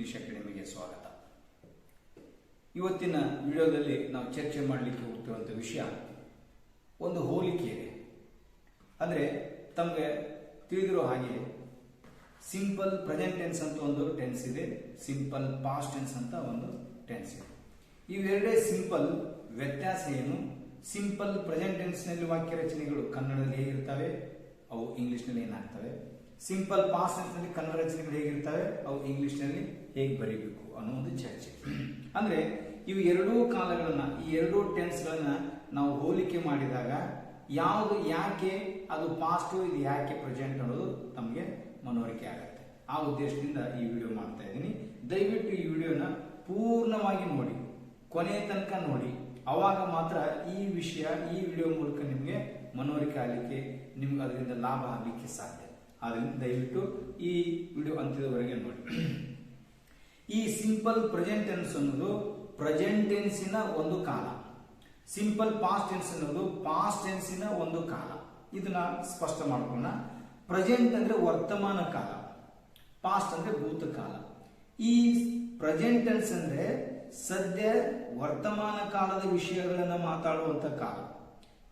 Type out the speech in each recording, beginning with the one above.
English ಅಕಾಡೆಮಿಗೆ ಸ್ವಾಗತ. ಇವತ್ತಿನ ವಿಡಿಯೋದಲ್ಲಿ ನಾವು ಚರ್ಚೆ ಮಾಡಲಿಕ್ಕೆ ಹೋಗ್ತಿರುವಂಥ ವಿಷಯ ಒಂದು ಹೋಲಿಕೆ ಇದೆ. ಅಂದರೆ ತಮಗೆ ತಿಳಿದಿರೋ ಹಾಗೆ ಸಿಂಪಲ್ ಪ್ರೆಸೆಂಟ್ ಟೆನ್ಸ್ ಅಂತ ಒಂದು ಟೆನ್ಸ್ ಇದೆ, ಸಿಂಪಲ್ ಪಾಸ್ಟ್ ಟೆನ್ಸ್ ಅಂತ ಒಂದು ಟೆನ್ಸ್ ಇದೆ. ಇವೆರಡೇ ಸಿಂಪಲ್ ವ್ಯತ್ಯಾಸ ಏನು? ಸಿಂಪಲ್ ಪ್ರೆಸೆಂಟ್ ಟೆನ್ಸ್ ನಲ್ಲಿ ವಾಕ್ಯ ರಚನೆಗಳು ಕನ್ನಡದಲ್ಲಿ ಹೇಗಿರ್ತವೆ, ಅವು ಇಂಗ್ಲಿಷ್ ನಲ್ಲಿ ಏನಾಗ್ತವೆ. ಸಿಂಪಲ್ ಪಾಸ್ಟ್ ಟೆನ್ಸ್ ನಲ್ಲಿ ಕನ್ನಡ ರಚನೆಗಳು ಹೇಗಿರ್ತವೆ, ಅವು ಇಂಗ್ಲಿಷ್ ನಲ್ಲಿ ಹೇಗೆ ಬರೀಬೇಕು ಅನ್ನೋ ಒಂದು ಚರ್ಚೆ. ಅಂದ್ರೆ ಇವು ಎರಡೂ ಕಾಲಗಳನ್ನ, ಈ ಎರಡೂ ಟೆನ್ಸ್ ಗಳನ್ನ ನಾವು ಹೋಲಿಕೆ ಮಾಡಿದಾಗ ಯಾವುದು ಯಾಕೆ ಅದು ಪಾಸ್ಟ್, ಇದು ಯಾಕೆ ಪ್ರೆಸೆಂಟ್ ಅನ್ನೋದು ತಮಗೆ ಮನವರಿಕೆ ಆಗುತ್ತೆ. ಆ ಉದ್ದೇಶದಿಂದ ಈ ವಿಡಿಯೋ ಮಾಡ್ತಾ ಇದ್ದೀನಿ. ದಯವಿಟ್ಟು ಈ ವಿಡಿಯೋನ ಪೂರ್ಣವಾಗಿ ನೋಡಿ, ಕೊನೆ ತನಕ ನೋಡಿ, ಅವಾಗ ಮಾತ್ರ ಈ ವಿಷಯ ಈ ವಿಡಿಯೋ ಮೂಲಕ ನಿಮಗೆ ಮನವರಿಕೆ ಆಗಲಿಕ್ಕೆ, ನಿಮ್ಗೆ ಅದರಿಂದ ಲಾಭ ಆಗಲಿಕ್ಕೆ ಸಾಧ್ಯ. ಆದ್ದರಿಂದ ದಯವಿಟ್ಟು ಈ ವಿಡಿಯೋ ಅಂತ್ಯದವರೆಗೆ ನೋಡಿ. ಈ ಸಿಂಪಲ್ ಪ್ರೆಸೆಂಟ್ ಟೆನ್ಸ್ ಅನ್ನೋದು ಪ್ರೆಸೆಂಟ್ ಟೆನ್ಸಿನ ಒಂದು ಕಾಲ, ಸಿಂಪಲ್ ಪಾಸ್ಟ್ ಟೆನ್ಸ್ ಅನ್ನೋದು ಪಾಸ್ಟ್ ಟೆನ್ಸಿನ ಒಂದು ಕಾಲ. ಇದನ್ನ ಸ್ಪಷ್ಟ ಮಾಡ್ಕೊಳ್ಳೋಣ. ಪ್ರೆಸೆಂಟ್ ಅಂದ್ರೆ ವರ್ತಮಾನ ಕಾಲ, ಪಾಸ್ಟ್ ಅಂದ್ರೆ ಭೂತಕಾಲ. ಈ ಪ್ರೆಸೆಂಟ್ ಟೆನ್ಸ್ ಅಂದ್ರೆ ಸದ್ಯ ವರ್ತಮಾನ ಕಾಲದ ವಿಷಯಗಳನ್ನ ಮಾತಾಡುವಂತ ಕಾಲ.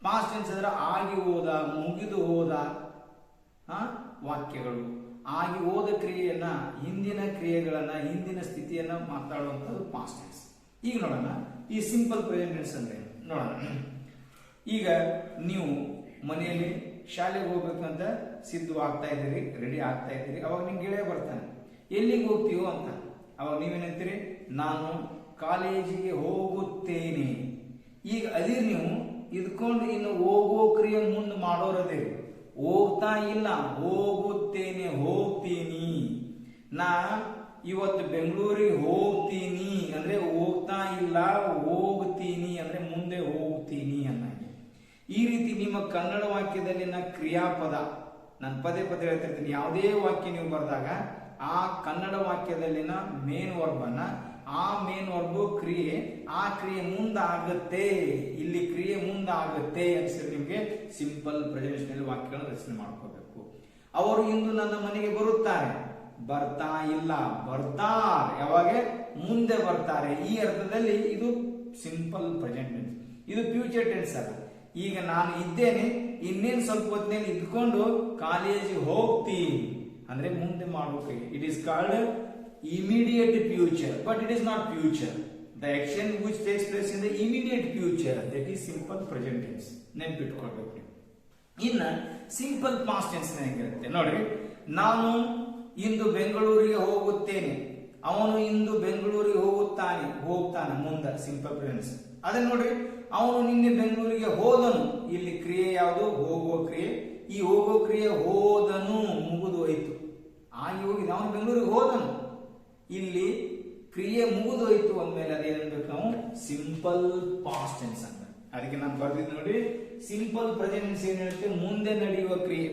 ಪಾಸ್ಟ್ ಟೆನ್ಸ್ ಅಂದ್ರೆ ಆಗಿ ಹೋದ, ಮುಗಿದು ಹೋದ ವಾಕ್ಯಗಳು, ಆಗಿ ಹೋದ ಕ್ರಿಯೆಯನ್ನ, ಹಿಂದಿನ ಕ್ರಿಯೆಗಳನ್ನ, ಹಿಂದಿನ ಸ್ಥಿತಿಯನ್ನ ಮಾತಾಡುವಂಥದ್ದು ಪಾಸ್ಟ್ ಟೆನ್ಸ್. ಈಗ ನೋಡೋಣ ಈ ಸಿಂಪಲ್ ಪ್ರೆಸೆಂಟ್ ಟೆನ್ಸ್ ಅಂದ್ರೆ ನೋಡೋಣ. ಈಗ ನೀವು ಮನೆಯಲ್ಲಿ ಶಾಲೆಗೆ ಹೋಗ್ಬೇಕಂತ ಸಿದ್ಧವಾಗ್ತಾ ಇದ್ದೀರಿ, ರೆಡಿ ಆಗ್ತಾ ಇದ್ದೀರಿ. ಅವಾಗ ನಿಮ್ ಗೆಳೆಯ ಬರ್ತಾನೆ, ಎಲ್ಲಿಗೆ ಹೋಗ್ತೀವೋ ಅಂತ. ಅವಾಗ ನೀವೇನಂತೀರಿ, ನಾನು ಕಾಲೇಜಿಗೆ ಹೋಗುತ್ತೇನೆ. ಈಗ ಅದೇ ನೀವು ಇದ್ಕೊಂಡು ಇನ್ನು ಹೋಗೋ ಕ್ರಿಯೆ ಮುಂದೆ ಮಾಡೋರದೇ, ಹೋಗ್ತಾ ಇಲ್ಲ, ಹೋಗುತ್ತೇನೆ, ಹೋಗ್ತೀನಿ. ನಾ ಇವತ್ತು ಬೆಂಗಳೂರಿಗೆ ಹೋಗ್ತೀನಿ ಅಂದ್ರೆ ಹೋಗ್ತಾ ಇಲ್ಲ, ಹೋಗ್ತೀನಿ ಅಂದ್ರೆ ಮುಂದೆ ಹೋಗ್ತೀನಿ ಅನ್ನಂಗೆ. ಈ ರೀತಿ ನಿಮ್ಮ ಕನ್ನಡ ವಾಕ್ಯದಲ್ಲಿನ ಕ್ರಿಯಾಪದ, ನಾನು ಪದೇ ಪದೇ ಹೇಳ್ತಿರ್ತೀನಿ, ಯಾವುದೇ ವಾಕ್ಯ ನೀವು ಬರೆದಾಗ ಆ ಕನ್ನಡ ವಾಕ್ಯದಲ್ಲಿನ ಮೇನ್ ವರ್ಬ್ ಅನ್ನ, ಆ ಮೇನ್ ವರ್ಬ್ ಕ್ರಿಯೆ, ಆ ಕ್ರಿಯೆ ಮುಂದಾಗುತ್ತೆ, ಇಲ್ಲಿ ಕ್ರಿಯೆ ಮುಂದಾಗುತ್ತೆ ಅನ್ಸಿದ್ರೆ ನಿಮ್ಗೆ ಸಿಂಪಲ್ ಪ್ರೆಸೆಂಟ್ ನಲ್ಲಿ ವಾಕ್ಯಗಳನ್ನು ರಚನೆ ಮಾಡ್ಕೋಬೇಕು. ಅವರು ಇಂದು ನನ್ನ ಮನೆಗೆ ಬರುತ್ತಾರೆ, ಬರ್ತಾ ಇಲ್ಲ, ಬರ್ತಾರೆ, ಯಾವಾಗ ಮುಂದೆ ಬರ್ತಾರೆ. ಈ ಅರ್ಥದಲ್ಲಿ ಇದು ಸಿಂಪಲ್ ಪ್ರೆಸೆಂಟ್ ಟೆನ್ಸ್. ಇದು ಫ್ಯೂಚರ್ ಟೆನ್ಸ್ ಅಲ್ಲ. ಈಗ ನಾನು ಇದ್ದೇನೆ, ಇನ್ನೇನು ಸ್ವಲ್ಪ ಹೊತ್ತಿನಲ್ಲಿ ಇದ್ಕೊಂಡು ಕಾಲೇಜಿಗೆ ಹೋಗ್ತೀನಿ ಅಂದ್ರೆ ಮುಂದೆ ಮಾಡ್ಬೇಕು. It is called immediate future, but it is not future. The action which takes place in the immediate future, that is simple present tense. ನೆನಪಿಟ್ಕೊಳ್ಬೇಕು. ಇನ್ನ ಸಿಂಪಲ್ ಪಾಸ್ಟ್ ಟೆನ್ಸ್ ಹೇಗಿರುತ್ತೆ ನೋಡ್ರಿ. ನಾನು ಇಂದು ಬೆಂಗಳೂರಿಗೆ ಹೋಗುತ್ತೇನೆ, ಅವನು ಇಂದು ಬೆಂಗಳೂರಿಗೆ ಹೋಗ್ತಾನೆ ಮುಂದೆ ಸಿಂಪಲ್ ಪ್ರೆಸೆಂಟ್. ಅದೇ ನೋಡ್ರಿ, ಅವನು ನಿನ್ನೆ ಬೆಂಗಳೂರಿಗೆ ಹೋದನು. ಇಲ್ಲಿ ಕ್ರಿಯೆ ಯಾವುದು? ಹೋಗುವ ಕ್ರಿಯೆ. ಈ ಹೋಗೋ ಕ್ರಿಯೆ ಹೋದನು, ಮುಗಿದು ಹೋಯ್ತು, ಆಗಿ ಹೋಗಿದೆ, ಅವನು ಬೆಂಗಳೂರಿಗೆ ಹೋದನು. ಇಲ್ಲಿ ಕ್ರಿಯೆ ಮುಗಿದೋಯ್ತು ಅಂದ್ಮೇಲೆ ಅದೇನನ್ಬೇಕು ನಾವು? ಸಿಂಪಲ್ ಪಾಸ್ಟ್ ಟೆನ್ಸ್ ಅಂತ. ಅದಕ್ಕೆ ನಾನು ಬರ್ದಿದ್ದು ನೋಡಿ, ಸಿಂಪಲ್ ಪ್ರೆಸೆಂಟ್ ಟೆನ್ಸ್ ಏನ್ ಹೇಳುತ್ತೆ? ಮುಂದೆ ನಡೆಯುವ ಕ್ರಿಯೆ.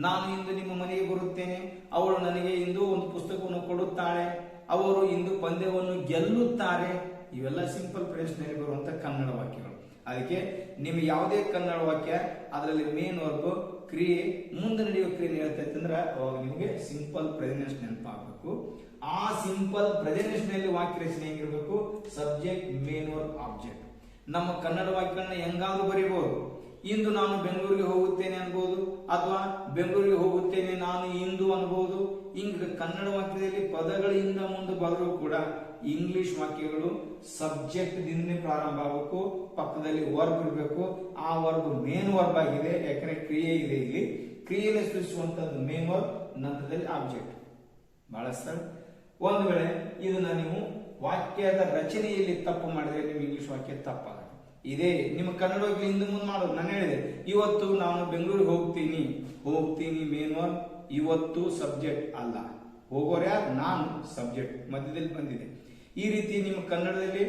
ನಾನು ಇಂದು ನಿಮ್ಮ ಮನೆಗೆ ಬರುತ್ತೇನೆ, ಅವಳು ನನಗೆ ಇಂದು ಒಂದು ಪುಸ್ತಕವನ್ನು ಕೊಡುತ್ತಾಳೆ, ಅವರು ಇಂದು ಪಂದ್ಯವನ್ನು ಗೆಲ್ಲುತ್ತಾರೆ. ಇವೆಲ್ಲ ಸಿಂಪಲ್ ಪ್ರೆಸೆಂಟ್ ನಲ್ಲಿ ಬರುವಂತ ಕನ್ನಡ ವಾಕ್ಯಗಳು. ಅದಕ್ಕೆ ನಿಮ್ಗೆ ಯಾವುದೇ ಕನ್ನಡ ವಾಕ್ಯ ಅದರಲ್ಲಿ ಮೇನ್ ವರ್ಬ್ ಕ್ರಿಯೆ, ಮುಂದೆ ನಡೆಯುವ ಕ್ರಿಯೆ ಹೇಳ್ತೈತೆ ಅಂದ್ರೆ ಅವಾಗ ನಿಮಗೆ ಸಿಂಪಲ್ ಪ್ರೆಸೆಂಟ್ ನೆನಪಾಗಬೇಕು. ಆ ಸಿಂಪಲ್ ಪ್ರೆಸೆಂಟ್ ನಲ್ಲಿ ವಾಕ್ಯ ರಚನೆ ಹೆಂಗಿರ್ಬೇಕು? Subject, main verb, object. ನಮ್ಮ ಕನ್ನಡ ವಾಕ್ಯಗಳನ್ನ ಹೆಂಗಾದ್ರೂ ಬರೀಬಹುದು. ಇಂದು ನಾನು ಬೆಂಗಳೂರಿಗೆ ಹೋಗುತ್ತೇನೆ ಅನ್ಬಹುದು, ಅಥವಾ ಬೆಂಗಳೂರಿಗೆ ಹೋಗುತ್ತೇನೆ ನಾನು ಇಂದು ಅನ್ಬಹುದು. ಹಿಂಗ ಕನ್ನಡ ವಾಕ್ಯದಲ್ಲಿ ಪದಗಳಿಂದ ಮುಂದೆ ಬರೆದ್ರು ಕೂಡ ಇಂಗ್ಲಿಷ್ ವಾಕ್ಯಗಳು ಸಬ್ಜೆಕ್ಟ್ ದಿಂದನೇ ಪ್ರಾರಂಭ ಆಗಬೇಕು, ಪಕ್ಕದಲ್ಲಿ ವರ್ಬ್ ಇರಬೇಕು. ಆ ವರ್ಬ್ ಮೇನ್ ವರ್ಬ್ ಆಗಿದೆ, ಯಾಕಂದ್ರೆ ಕ್ರಿಯೆ ಇದೆ. ಇಲ್ಲಿ ಕ್ರಿಯೆಯನ್ನು ಸೂಚಿಸುವಂತದ್ದು ಮೇನ್ ವರ್ಬ್, ನಂತರದಲ್ಲಿ ಆಬ್ಜೆಕ್ಟ್. ಬಹಳ ಸರ್, ಒಂದು ವೇಳೆ ಇದನ್ನ ನೀವು ವಾಕ್ಯದ ರಚನೆಯಲ್ಲಿ ತಪ್ಪು ಮಾಡಿದ್ರೆ ನೀವು ಇಂಗ್ಲಿಷ್ ವಾಕ್ಯ ತಪ್ಪಾಗುತ್ತೆ. ಇದೇ ನಿಮ್ಮ ಕನ್ನಡ ವಾಕ್ಯ ಹಿಂದೆ ಮುಂದೆ ಮಾಡೋದು. ನಾನು ಹೇಳಿದೆ, ಇವತ್ತು ನಾನು ಬೆಂಗಳೂರಿಗೆ ಹೋಗ್ತೀನಿ ಮೇನ್ ವರ್ಬ್, ಇವತ್ತು ಸಬ್ಜೆಕ್ಟ್ ಅಲ್ಲ, ಹೋಗೋರು ಯಾರು? ನಾನು, ಸಬ್ಜೆಕ್ಟ್ ಮಧ್ಯದಲ್ಲಿ ಬಂದಿದೆ. ಈ ರೀತಿ ನಿಮ್ಮ ಕನ್ನಡದಲ್ಲಿ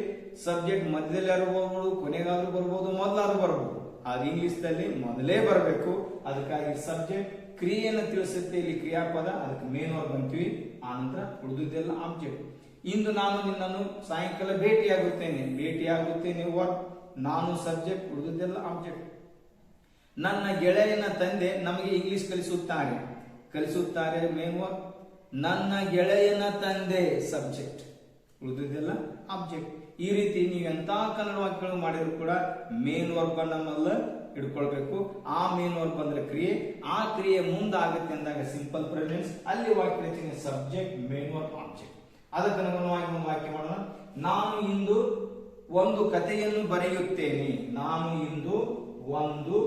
ಸಬ್ಜೆಕ್ಟ್ ಮಧ್ಯದಲ್ಲಿ ಯಾರು ಬರ್ಬೋದು, ಕೊನೆಗಾದ್ರೂ ಬರ್ಬೋದು, ಮೊದಲಾದ್ರೂ ಬರ್ಬೋದು. ಅದು ಇಂಗ್ಲಿಷ್ ದಲ್ಲಿ ಮೊದಲೇ ಬರಬೇಕು. ಅದಕ್ಕಾಗಿ ಸಬ್ಜೆಕ್ಟ್ ಕ್ರಿಯೆಯನ್ನು ತಿಳಿಸುತ್ತೆ, ಇಲ್ಲಿ ಕ್ರಿಯಾಪದ, ಅದಕ್ಕೆ ಮೇನ್ ವರ್ಬ್ ಅಂತೀವಿ. ಆ ನಂತರ ಉಳಿದಿದ್ದೆಲ್ಲ ಆಬ್ಜೆಕ್ಟ್. ಇಂದು ನಾನು ನಿನ್ನನ್ನು ಸಾಯಂಕಾಲ ಭೇಟಿಯಾಗುತ್ತೇನೆ ವರ್ಬ್, ನಾನು ಸಬ್ಜೆಕ್ಟ್, ಉಳಿದಿದ್ದೆಲ್ಲ ಆಬ್ಜೆಕ್ಟ್. ನನ್ನ ಗೆಳೆಯನ ತಂದೆ ನಮಗೆ ಇಂಗ್ಲಿಷ್ ಕಲಿಸುತ್ತಾರೆ ಮೇನ್ ವರ್ಬ್. ನನ್ನ ಗೆಳೆಯನ ತಂದೆ ಸಬ್ಜೆಕ್ಟ್, ಉಳಿದಿದ್ದೆಲ್ಲ ಆಬ್ಜೆಕ್ಟ್. ಈ ರೀತಿ ನೀವೆಂತ ಕನ್ನಡ ವಾಕ್ಯಗಳು ಮಾಡಿದ್ರು ಕೂಡ ಮೇನ್ ವರ್ಬ್ ನಮ್ಮಲ್ಲ ಹಿಡ್ಕೊಳ್ಬೇಕು. ಆ ಮೇನ್ ವರ್ಬ್ ಅಂದ್ರೆ ಕ್ರಿಯೆ, ಆ ಕ್ರಿಯೆ ಮುಂದಾಗುತ್ತೆ ಅಂದಾಗ ಸಿಂಪಲ್ ಪ್ರೆಸೆಂಟ್, ಅಲ್ಲಿ ವಾಕ್ಯ ರಚನೆ ಸಬ್ಜೆಕ್ಟ್ ಮೇನ್ ವರ್ಬ್ ಆಬ್ಜೆಕ್ಟ್. ಅದಕ್ಕೆ ಅನುಗುಣವಾಗಿ ಒಂದು ವಾಕ್ಯ ಮಾಡೋಣ. ನಾನು ಇಂದು ಒಂದು ಕಥೆಯನ್ನು ಬರೆಯುತ್ತೇನೆ. ನಾನು ಇಂದು ಒಂದು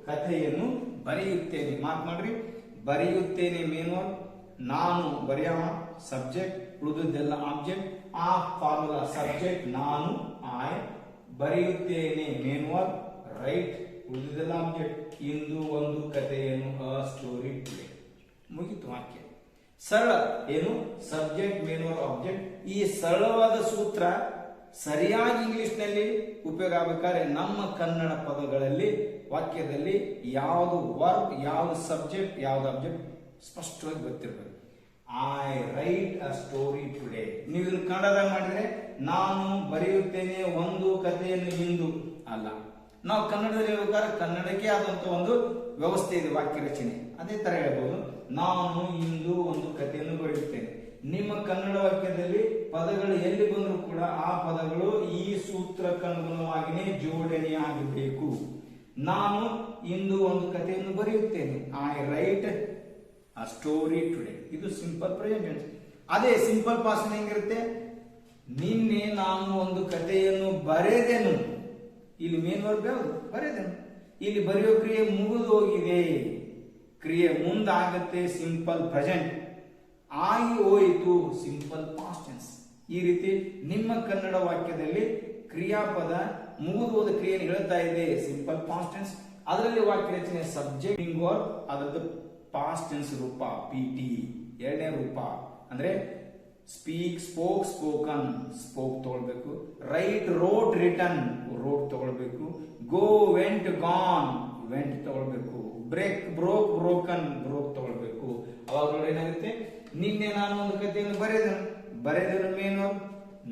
ಕಥೆಯನ್ನು ಬರೆಯುತ್ತೇನೆ. ಮಾರ್ಕ್ ಮಾಡ್ರಿ, ಬರೆಯುತ್ತೇನೆ ಮೇನ್ ವರ್ಬ್, ನಾನು ಬರೆಯವ ಸಬ್ಜೆಕ್ಟ್, ಉಳಿದದ್ದೆಲ್ಲ ಆಬ್ಜೆಕ್ಟ್. ಆ ಫಾರ್ಮುಲಾ ಸಬ್ಜೆಕ್ಟ್ ನಾನು, ಐ, ಬರೆಯುತ್ತೇನೆ ಮೇನ್ ವರ್ಬ್, ರೈಟ್, ಉಳಿದದ್ದೆಲ್ಲ ಆಬ್ಜೆಕ್ಟ್. ಇಂದು ಒಂದು ಕಥೆಯನ್ನು, ಅ ಸ್ಟೋರಿ ಟುಡೇ. ಮುಗಿತು ವಾಕ್ಯ. ಸರಳ ಏನು, ಸಬ್ಜೆಕ್ಟ್ ಮೇನ್ ವರ್ಬ್ ಆಬ್ಜೆಕ್ಟ್. ಈ ಸರಳವಾದ ಸೂತ್ರ ಸರಿಯಾಗಿ ಇಂಗ್ಲಿಷ್ ನಲ್ಲಿ ಉಪಯೋಗ ಆಗಬೇಕಾದ್ರೆ ನಮ್ಮ ಕನ್ನಡ ಪದಗಳಲ್ಲಿ ವಾಕ್ಯದಲ್ಲಿ ಯಾವುದು ವರ್ಬ್, ಯಾವುದು ಸಬ್ಜೆಕ್ಟ್, ಯಾವುದು ಆಬ್ಜೆಕ್ಟ್ ಸ್ಪಷ್ಟವಾಗಿ ಗೊತ್ತಿರಬೇಕು. I write a story today. ನೀವು ಇದನ್ನು ಕನ್ನಡದಾಗ ಮಾಡಿದ್ರೆ ನಾನು ಬರೆಯುತ್ತೇನೆ ಒಂದು ಕಥೆಯನ್ನು ಇಂದು ಅಲ್ಲ. ನಾವು ಕನ್ನಡದಲ್ಲಿ ಹೇಳ್ಬೇಕಾದ್ರೆ ಕನ್ನಡಕ್ಕೆ ಆದಂತ ಒಂದು ವ್ಯವಸ್ಥೆ ಇದೆ ವಾಕ್ಯ ರಚನೆ. ಅದೇ ತರ ಹೇಳ್ಬೋದು, ನಾನು ಇಂದು ಒಂದು ಕಥೆಯನ್ನು ಬರೆಯುತ್ತೇನೆ. ನಿಮ್ಮ ಕನ್ನಡ ವಾಕ್ಯದಲ್ಲಿ ಪದಗಳು ಎಲ್ಲಿ ಬಂದರೂ ಕೂಡ ಆ ಪದಗಳು ಈ ಸೂತ್ರಕ್ಕನುಗುಣವಾಗಿಯೇ ಜೋಡಣೆಯಾಗಬೇಕು. ನಾನು ಇಂದು ಒಂದು ಕಥೆಯನ್ನು ಬರೆಯುತ್ತೇನೆ. I write a story today. ಇದು ಸಿಂಪಲ್ ಪ್ರೆಸೆಂಟ್ ಟೆನ್ಸ್. ಅದೇ ಸಿಂಪಲ್ ಪಾಸ್ಟ್ ಹೆಂಗಿರುತ್ತೆ, ನಿನ್ನೆ ನಾನು ಒಂದು ಕಥೆಯನ್ನು ಬರೆದೆನು. ಇಲ್ಲಿ ಮೇನ್ ವರ್ಬ್ ಯಾವುದು, ಬರೆದೆನು. ಇಲ್ಲಿ ಬರೆಯೋ ಕ್ರಿಯೆ ಮುಗಿದು ಹೋಗಿದೆ, ಕ್ರಿಯೆ ಮುಂದಾಗುತ್ತೆ ಸಿಂಪಲ್ ಪ್ರೆಸೆಂಟ್. ಆಗಿ ಹೋಯಿತು ಸಿಂಪಲ್ ಪಾಸ್ಟ್ ಟೆನ್ಸ್. ಈ ರೀತಿ ನಿಮ್ಮ ಕನ್ನಡ ವಾಕ್ಯದಲ್ಲಿ ಕ್ರಿಯಾಪದ ಮುಗಿದು ಹೋದ ಕ್ರಿಯೆಯನ್ನು ಹೇಳ್ತಾ ಇದೆ ಸಿಂಪಲ್ ಪಾಸ್ಟ್ ಟೆನ್ಸ್. ಅದರಲ್ಲಿ ವಾಕ್ಯ ರಚನೆ ಸಬ್ಜೆಕ್ಟ್ ವರ್ಬ್, ಅದರದ್ದು ಪಾಸ್ಟ್ ಟೆನ್ಸ್ ರೂಪ ಪಿಟಿ, ಎರಡನೇ ರೂಪ ಅಂದ್ರೆ ಸ್ಪೀಕ್, ಸ್ಪೋಕ್, ಸ್ಪೋಕನ್, ಸ್ಪೋಕ್ ತಗೊಳ್ಬೇಕು. ರೈಟ್, ರೋಟ್, ರಿಟರ್ನ್, ರೋಟ್ ತಗೊಳ್ಬೇಕು. ಗೋ, ವೆಂಟ್, ಗಾನ್, ವೆಂಟ್ ತಗೊಳ್ಬೇಕು. ಬ್ರೇಕ್, ಬ್ರೋಕ್, ಬ್ರೋಕನ್, ಬ್ರೋಕ್ ತಗೊಳ್ಬೇಕು. ಅವಾಗ ನೋಡಿ ಏನಾಗುತ್ತೆ, ನಿನ್ನೆ ನಾನು ಒಂದು ಕಥೆಯನ್ನು ಬರೆದನು ಮೇನ್ ವರ್ಬ್,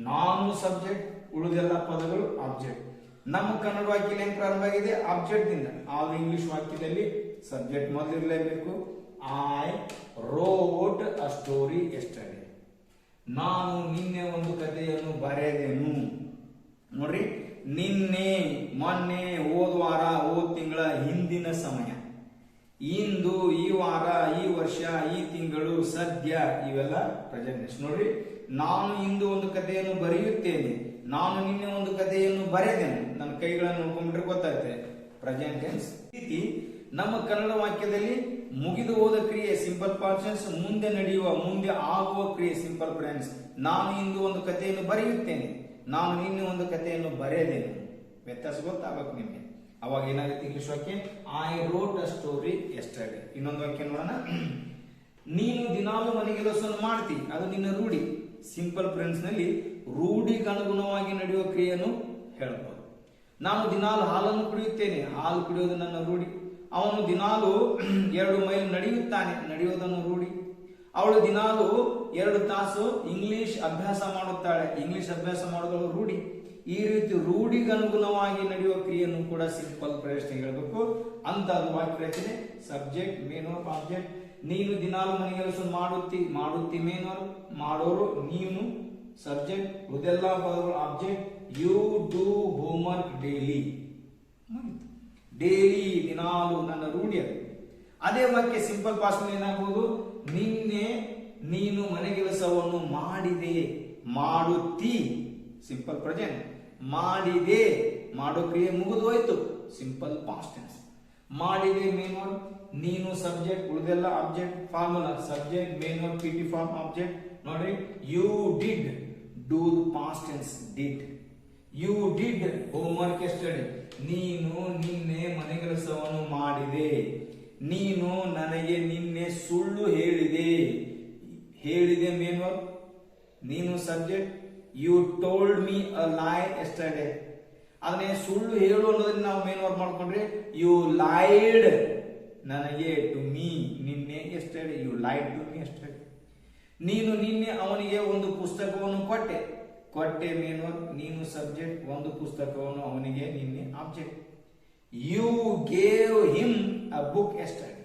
ನಾನು ಸಬ್ಜೆಕ್ಟ್, ಉಳಿದೆಲ್ಲ ಪದಗಳು ಆಬ್ಜೆಕ್ಟ್. ನಮ್ಮ ಕನ್ನಡ ವಾಕ್ಯ ಏನ್ ಪ್ರಾರಂಭ ಆಗಿದೆ ಆಬ್ಜೆಕ್ಟ್ ಇಂದ. ಆದ್ರೆ ಇಂಗ್ಲಿಷ್ ವಾಕ್ಯದಲ್ಲಿ ಸಬ್ಜೆಕ್ಟ್ ಮೊದಲಿರಲೇಬೇಕು. I wrote a story yesterday. ನಾನು ನಿನ್ನೆ ಒಂದು ಕಥೆಯನ್ನು ಬರೆದೆನು. ನೋಡ್ರಿ, ನಿನ್ನೆ, ಮೊನ್ನೆ, ಹೋದ್ವಾರ, ಹೋದ ತಿಂಗಳ, ಹಿಂದಿನ ಸಮಯ, ಇಂದು, ಈ ವಾರ, ಈ ವರ್ಷ, ಈ ತಿಂಗಳು, ಸದ್ಯ, ಇವೆಲ್ಲ ಪ್ರೆಸೆಂಟ್. ನೋಡ್ರಿ, ನಾನು ಇಂದು ಒಂದು ಕಥೆಯನ್ನು ಬರೆಯುತ್ತೇನೆ, ನಾನು ನಿನ್ನೆ ಒಂದು ಕಥೆಯನ್ನು ಬರೆದೆನು. ನನ್ನ ಕೈಗಳನ್ನು ನೋಡ್ಕೊಂಡ್ಬಿಟ್ರೆ ಗೊತ್ತಾಗುತ್ತೆ ಪ್ರೆಸೆಂಟ್ ಟೆನ್ಸ್. ರೀತಿ ನಮ್ಮ ಕನ್ನಡ ವಾಕ್ಯದಲ್ಲಿ ಮುಗಿದು ಹೋದ ಕ್ರಿಯೆ ಸಿಂಪಲ್ ಪಾಸ್ಟ್ ಟೆನ್ಸ್, ಮುಂದೆ ನಡೆಯುವ, ಮುಂದೆ ಆಗುವ ಕ್ರಿಯೆ ಸಿಂಪಲ್ ಪ್ರೆಸೆಂಟ್. ನಾನು ಇಂದು ಒಂದು ಕಥೆಯನ್ನು ಬರೆಯುತ್ತೇನೆ, ನಾನು ನಿನ್ನೆ ಒಂದು ಕಥೆಯನ್ನು ಬರೆದೇನು. ವ್ಯತ್ಯಾಸ ಗೊತ್ತಾಗಬೇಕು ನಿಮಗೆ. ಅವಾಗ ಏನಾಗುತ್ತೆ ಇಂಗ್ಲಿಷ್ ವಾಕ್ಯ, I wrote a story yesterday. ಇನ್ನೊಂದು ವಾಕ್ಯ ನೋಡೋಣ. ನೀನು ದಿನಾಲು ಮನೆಗೆಲಸವನ್ನು ಮಾಡ್ತಿ, ಅದು ನಿನ್ನ ರೂಢಿ. ಸಿಂಪಲ್ ಪ್ರೆಸೆಂಟ್ ನಲ್ಲಿ ರೂಢಿಗೆ ಅನುಗುಣವಾಗಿ ನಡೆಯುವ ಕ್ರಿಯೆಯನ್ನು ಹೇಳಬಹುದು. ನಾನು ದಿನಾಲು ಹಾಲನ್ನು ಕುಡಿಯುತ್ತೇನೆ, ಹಾಲು ಕುಡಿಯೋದು ನನ್ನ ರೂಢಿ. ಅವನು ದಿನಾಲು 2 ಮೈಲ್ ನಡೆಯುತ್ತಾನೆ, ನಡೆಯೋದನ್ನು ರೂಢಿ. ಅವಳು ದಿನಾಲು 2 ತಾಸು ಇಂಗ್ಲಿಷ್ ಅಭ್ಯಾಸ ಮಾಡುತ್ತಾಳೆ, ಇಂಗ್ಲಿಷ್ ಅಭ್ಯಾಸ ಮಾಡೋದು ರೂಢಿ. ಈ ರೀತಿ ರೂಢಿಗೆ ಅನುಗುಣವಾಗಿ ನಡೆಯುವ ಕ್ರಿಯೆಯನ್ನು ಕೂಡ ಸಿಂಪಲ್ ಪ್ರೆಸೆಂಟ್ ಹೇಳಬೇಕು. ಅಂತ ವಾಕ್ಯ ರಚನೆ ಸಬ್ಜೆಕ್ಟ್ ಮೇನ್ ವರ್ಬ್ ಆಬ್ಜೆಕ್ಟ್. ನೀನು ದಿನಾಲು ಮನೆಗೆಲಸ ಮಾಡುತ್ತಿ ಮೇನ್ ವರ್ಬ್, ಮಾಡೋರು ನೀನು ಸಬ್ಜೆಕ್ಟ್, ಉದೆಲ್ಲ ಪದಗಳು object. You do homework daily, daily ದಿನಾಲು ನನ್ನ ರೂಢಿ ಅದು. ಅದೇ ವಾಕ್ಯ ಸಿಂಪಲ್ ಪಾಸ್ಟ್ ಏನಾಗಬಹುದು, ನಿನ್ನೆ ನೀನು ಮನೆಗೆಲಸವನ್ನು ಮಾಡಿದೆ, ಮಾಡುತ್ತಿ ಸಿಂಪಲ್ ಪ್ರೆಸೆಂಟ್. ಮಾಡಿದೆ, ಮಾಡೋ ಕ್ರಿಯೆ ಮುಗಿದು ಹೋಯ್ತು ಸಿಂಪಲ್ ಪಾಸ್ಟ್ ಟೆನ್ಸ್. ಮಾಡಿದೆ ಮೇನ್ ವರ್ಬ್, ನೀನು ಸಬ್ಜೆಕ್ಟ್, ಉಳಿದೆಲ್ಲ object. Formula subject main verb PT form object. ನೋಡ್ರಿ, you did, do past tense did. You did homework yesterday, ನೀನು ನಿನ್ನೆ ಮನೆಗೆಲಸವನ್ನು ಮಾಡಿದೆ. ನೀನು ನನಗೆ ನಿನ್ನೆ ಸುಳ್ಳು ಹೇಳಿದೆ ಮೇನ್ ವರ್ಬ್, ನೀನು subject. You told me a lie yesterday, ಅದನ್ನೇ ಸುಳ್ಳು ಹೇಳು ಅನ್ನೋದನ್ನ ನಾವು ಮೇನ್ ವರ್ಬ್ ಮಾಡ್ಕೊಂಡ್ರೆ ಯು ಲೈಡ್ ನನಗೆ ಟು ಮೀ ನಿನ್ನೆ yesterday, you lied to me yesterday. ನೀನು ನಿನ್ನೆ ಅವನಿಗೆ ಒಂದು ಪುಸ್ತಕವನ್ನು ಕೊಟ್ಟೆ ಮೇನ್ ವರ್ಬ್, ನೀನು ಸಬ್ಜೆಕ್ಟ್, ಒಂದು ಪುಸ್ತಕವನ್ನು ಅವನಿಗೆ ನಿನ್ನೆ object. You gave him a book yesterday,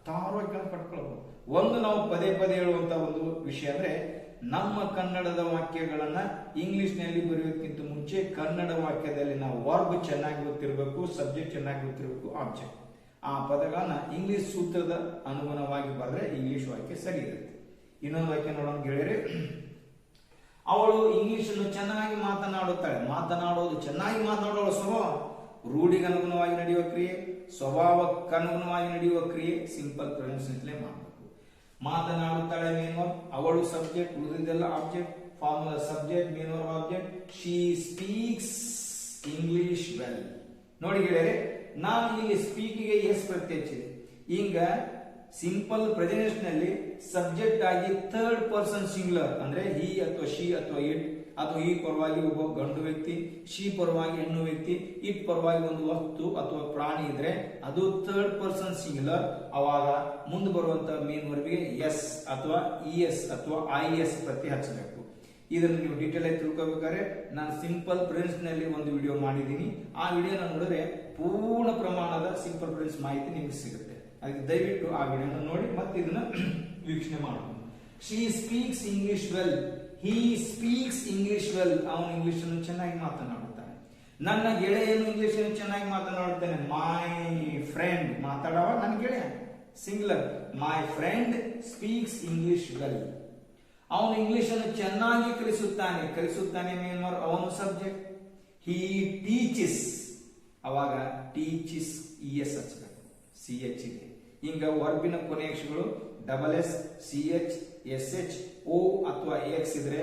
10 ಪಟ್ಕೊಳ್ಬಹುದು. ಒಂದು ನಾವು ಪದೇ ಪದೇ ಹೇಳುವಂತ ಒಂದು ವಿಷಯ ಅಂದ್ರೆ ನಮ್ಮ ಕನ್ನಡದ ವಾಕ್ಯಗಳನ್ನ ಇಂಗ್ಲಿಷ್ ನಲ್ಲಿ ಬರೆಯೋದಕ್ಕಿಂತ ಮುಂಚೆ ಕನ್ನಡ ವಾಕ್ಯದಲ್ಲಿ ನಾವು ವರ್ಬ್ ಚೆನ್ನಾಗಿ ಗೊತ್ತಿರಬೇಕು, ಸಬ್ಜೆಕ್ಟ್ ಚೆನ್ನಾಗಿ ಗೊತ್ತಿರಬೇಕು, ಆಬ್ಜೆಕ್ಟ್. ಆ ಪದಗಳನ್ನ ಇಂಗ್ಲಿಷ್ ಸೂತ್ರದ ಅನುಗುಣವಾಗಿ ಬರೆದ್ರೆ ಇಂಗ್ಲಿಷ್ ವಾಕ್ಯ ಸರಿ ಇರುತ್ತೆ. ಇನ್ನೊಂದು ವಾಕ್ಯ ನೋಡೋಣ ಗೆಳೆಯರೆ. ಅವಳು ಇಂಗ್ಲಿಷ್ ಅನ್ನು ಚೆನ್ನಾಗಿ ಮಾತನಾಡುತ್ತಾಳೆ. ಮಾತನಾಡೋದು, ಚೆನ್ನಾಗಿ ಮಾತನಾಡೋಳು ಸ್ವಭಾವ. ರೂಢಿಗೆ ಅನುಗುಣವಾಗಿ ನಡೆಯುವ ಕ್ರಿಯೆ, ಸ್ವಭಾವಕ್ಕನುಗುಣವಾಗಿ ನಡೆಯುವ ಕ್ರಿಯೆ ಸಿಂಪಲ್ ಪ್ರೆಸೆಂಟ್ ನಿಂದಲೇ ಮಾಡಬೇಕು. ಮಾತನಾಡುತ್ತಾಳೆ ಮೇನ್ ವರ್ಬ್, ಅವಳು ಸಬ್ಜೆಕ್ಟ್, ಉಳಿದೆಲ್ಲ object. Formula subject, main verb object. She speaks English well. ನೋಡಿ ಗೆಳೆಯರೆ, ನಾನು ಇಲ್ಲಿ ಸ್ಪೀಕಿಗೆ ಎಸ್ ಪ್ರತ್ಯೇಕಿಸಿದೆ. ಈಗ ಸಿಂಪಲ್ ಪ್ರೆಸೆಂಟ್ ನಲ್ಲಿ ಸಬ್ಜೆಕ್ಟ್ ಆಗಿ ಥರ್ಡ್ ಪರ್ಸನ್ ಸಿಂಗ್ಯುಲರ್ ಅಂದ್ರೆ ಹಿ ಅಥವಾ ಶಿ ಅಥವಾ ಇಟ್, ಅಥವಾ ಈ ಪರವಾಗಿ ಒಬ್ಬ ಗಂಡು ವ್ಯಕ್ತಿ, ಶಿ ಪರವಾಗಿ ಹೆಣ್ಣು ವ್ಯಕ್ತಿ, ಇಟ್ ಪರವಾಗಿ ಒಂದು ವಸ್ತು ಅಥವಾ ಪ್ರಾಣಿ ಇದ್ರೆ ಅದು ಥರ್ಡ್ ಪರ್ಸನ್ ಸಿಂಗ್ಯುಲರ್. ಅವಾಗ ಮುಂದೆ ಬರುವಂತ ಮೇನ್ ವರ್ಬ್ಗೆ ಎಸ್ ಅಥವಾ ಇ ಎಸ್ ಅಥವಾ ಐ ಎಸ್ ಪ್ರತ್ಯಯ ಹಚ್ಚಬೇಕು. ಇದನ್ನು ನೀವು ಡೀಟೇಲ್ ಆಗಿ ತಿಳ್ಕೊಬೇಕಾದ್ರೆ ನಾನು ಸಿಂಪಲ್ ಪ್ರೆಸೆಂಟ್ ನಲ್ಲಿ ಒಂದು ವಿಡಿಯೋ ಮಾಡಿದ್ದೀನಿ. ಆ ವಿಡಿಯೋನ ನೋಡಿದ್ರೆ ಪೂರ್ಣ ಪ್ರಮಾಣದ ಸಿಂಪಲ್ ಪ್ರೆಸೆಂಟ್ ಮಾಹಿತಿ ನಿಮಗೆ ಸಿಗುತ್ತೆ. ಅದಕ್ಕೆ ದಯವಿಟ್ಟು ಆ ವಿಡಿಯೋನ ನೋಡಿ ಮತ್ತೆ ಇದನ್ನ ವೀಕ್ಷಣೆ ಮಾಡಬಹುದು. She speaks English well, he speaks English well. ಅವನು ಇಂಗ್ಲಿಷ್ ಅನ್ನು ಚೆನ್ನಾಗಿ ಮಾತನಾಡುತ್ತಾನೆ. ನನ್ನ ಗೆಳೆಯನು ಇಂಗ್ಲಿಷ್ ಅನ್ನು ಚೆನ್ನಾಗಿ ಮಾತನಾಡುತ್ತಾನೆ. ಮೈ ಫ್ರೆಂಡ್, ಮಾತಾಡವ ನನ್ನ ಗೆಳೆಯ, singular. My friend speaks English well. ಅವನು ಇಂಗ್ಲಿಷ್ ಅನ್ನು ಚೆನ್ನಾಗಿ ಕಲಿಸುತ್ತಾನೆ. ಕಲಿಸುತ್ತಾನೆ ಮೇನ್ ವರ್ಬ್, ಅವನು ಸಬ್ಜೆಕ್ಟ್. ಹಿ ಟೀಚಿಸ್, ಅವಾಗ ಟೀಚಿಸ್ ಇ ಎಸ್ ಹಚ್ಚಬೇಕು, ಸಿ ಎಚ್ ಇದೆ. ಈಗ ವರ್ಬಿನ ಕೊನೆ ಅಕ್ಷರಗಳು double S, C H, S H, O ಅಥವಾ ಎಕ್ಸ್ ಇದ್ರೆ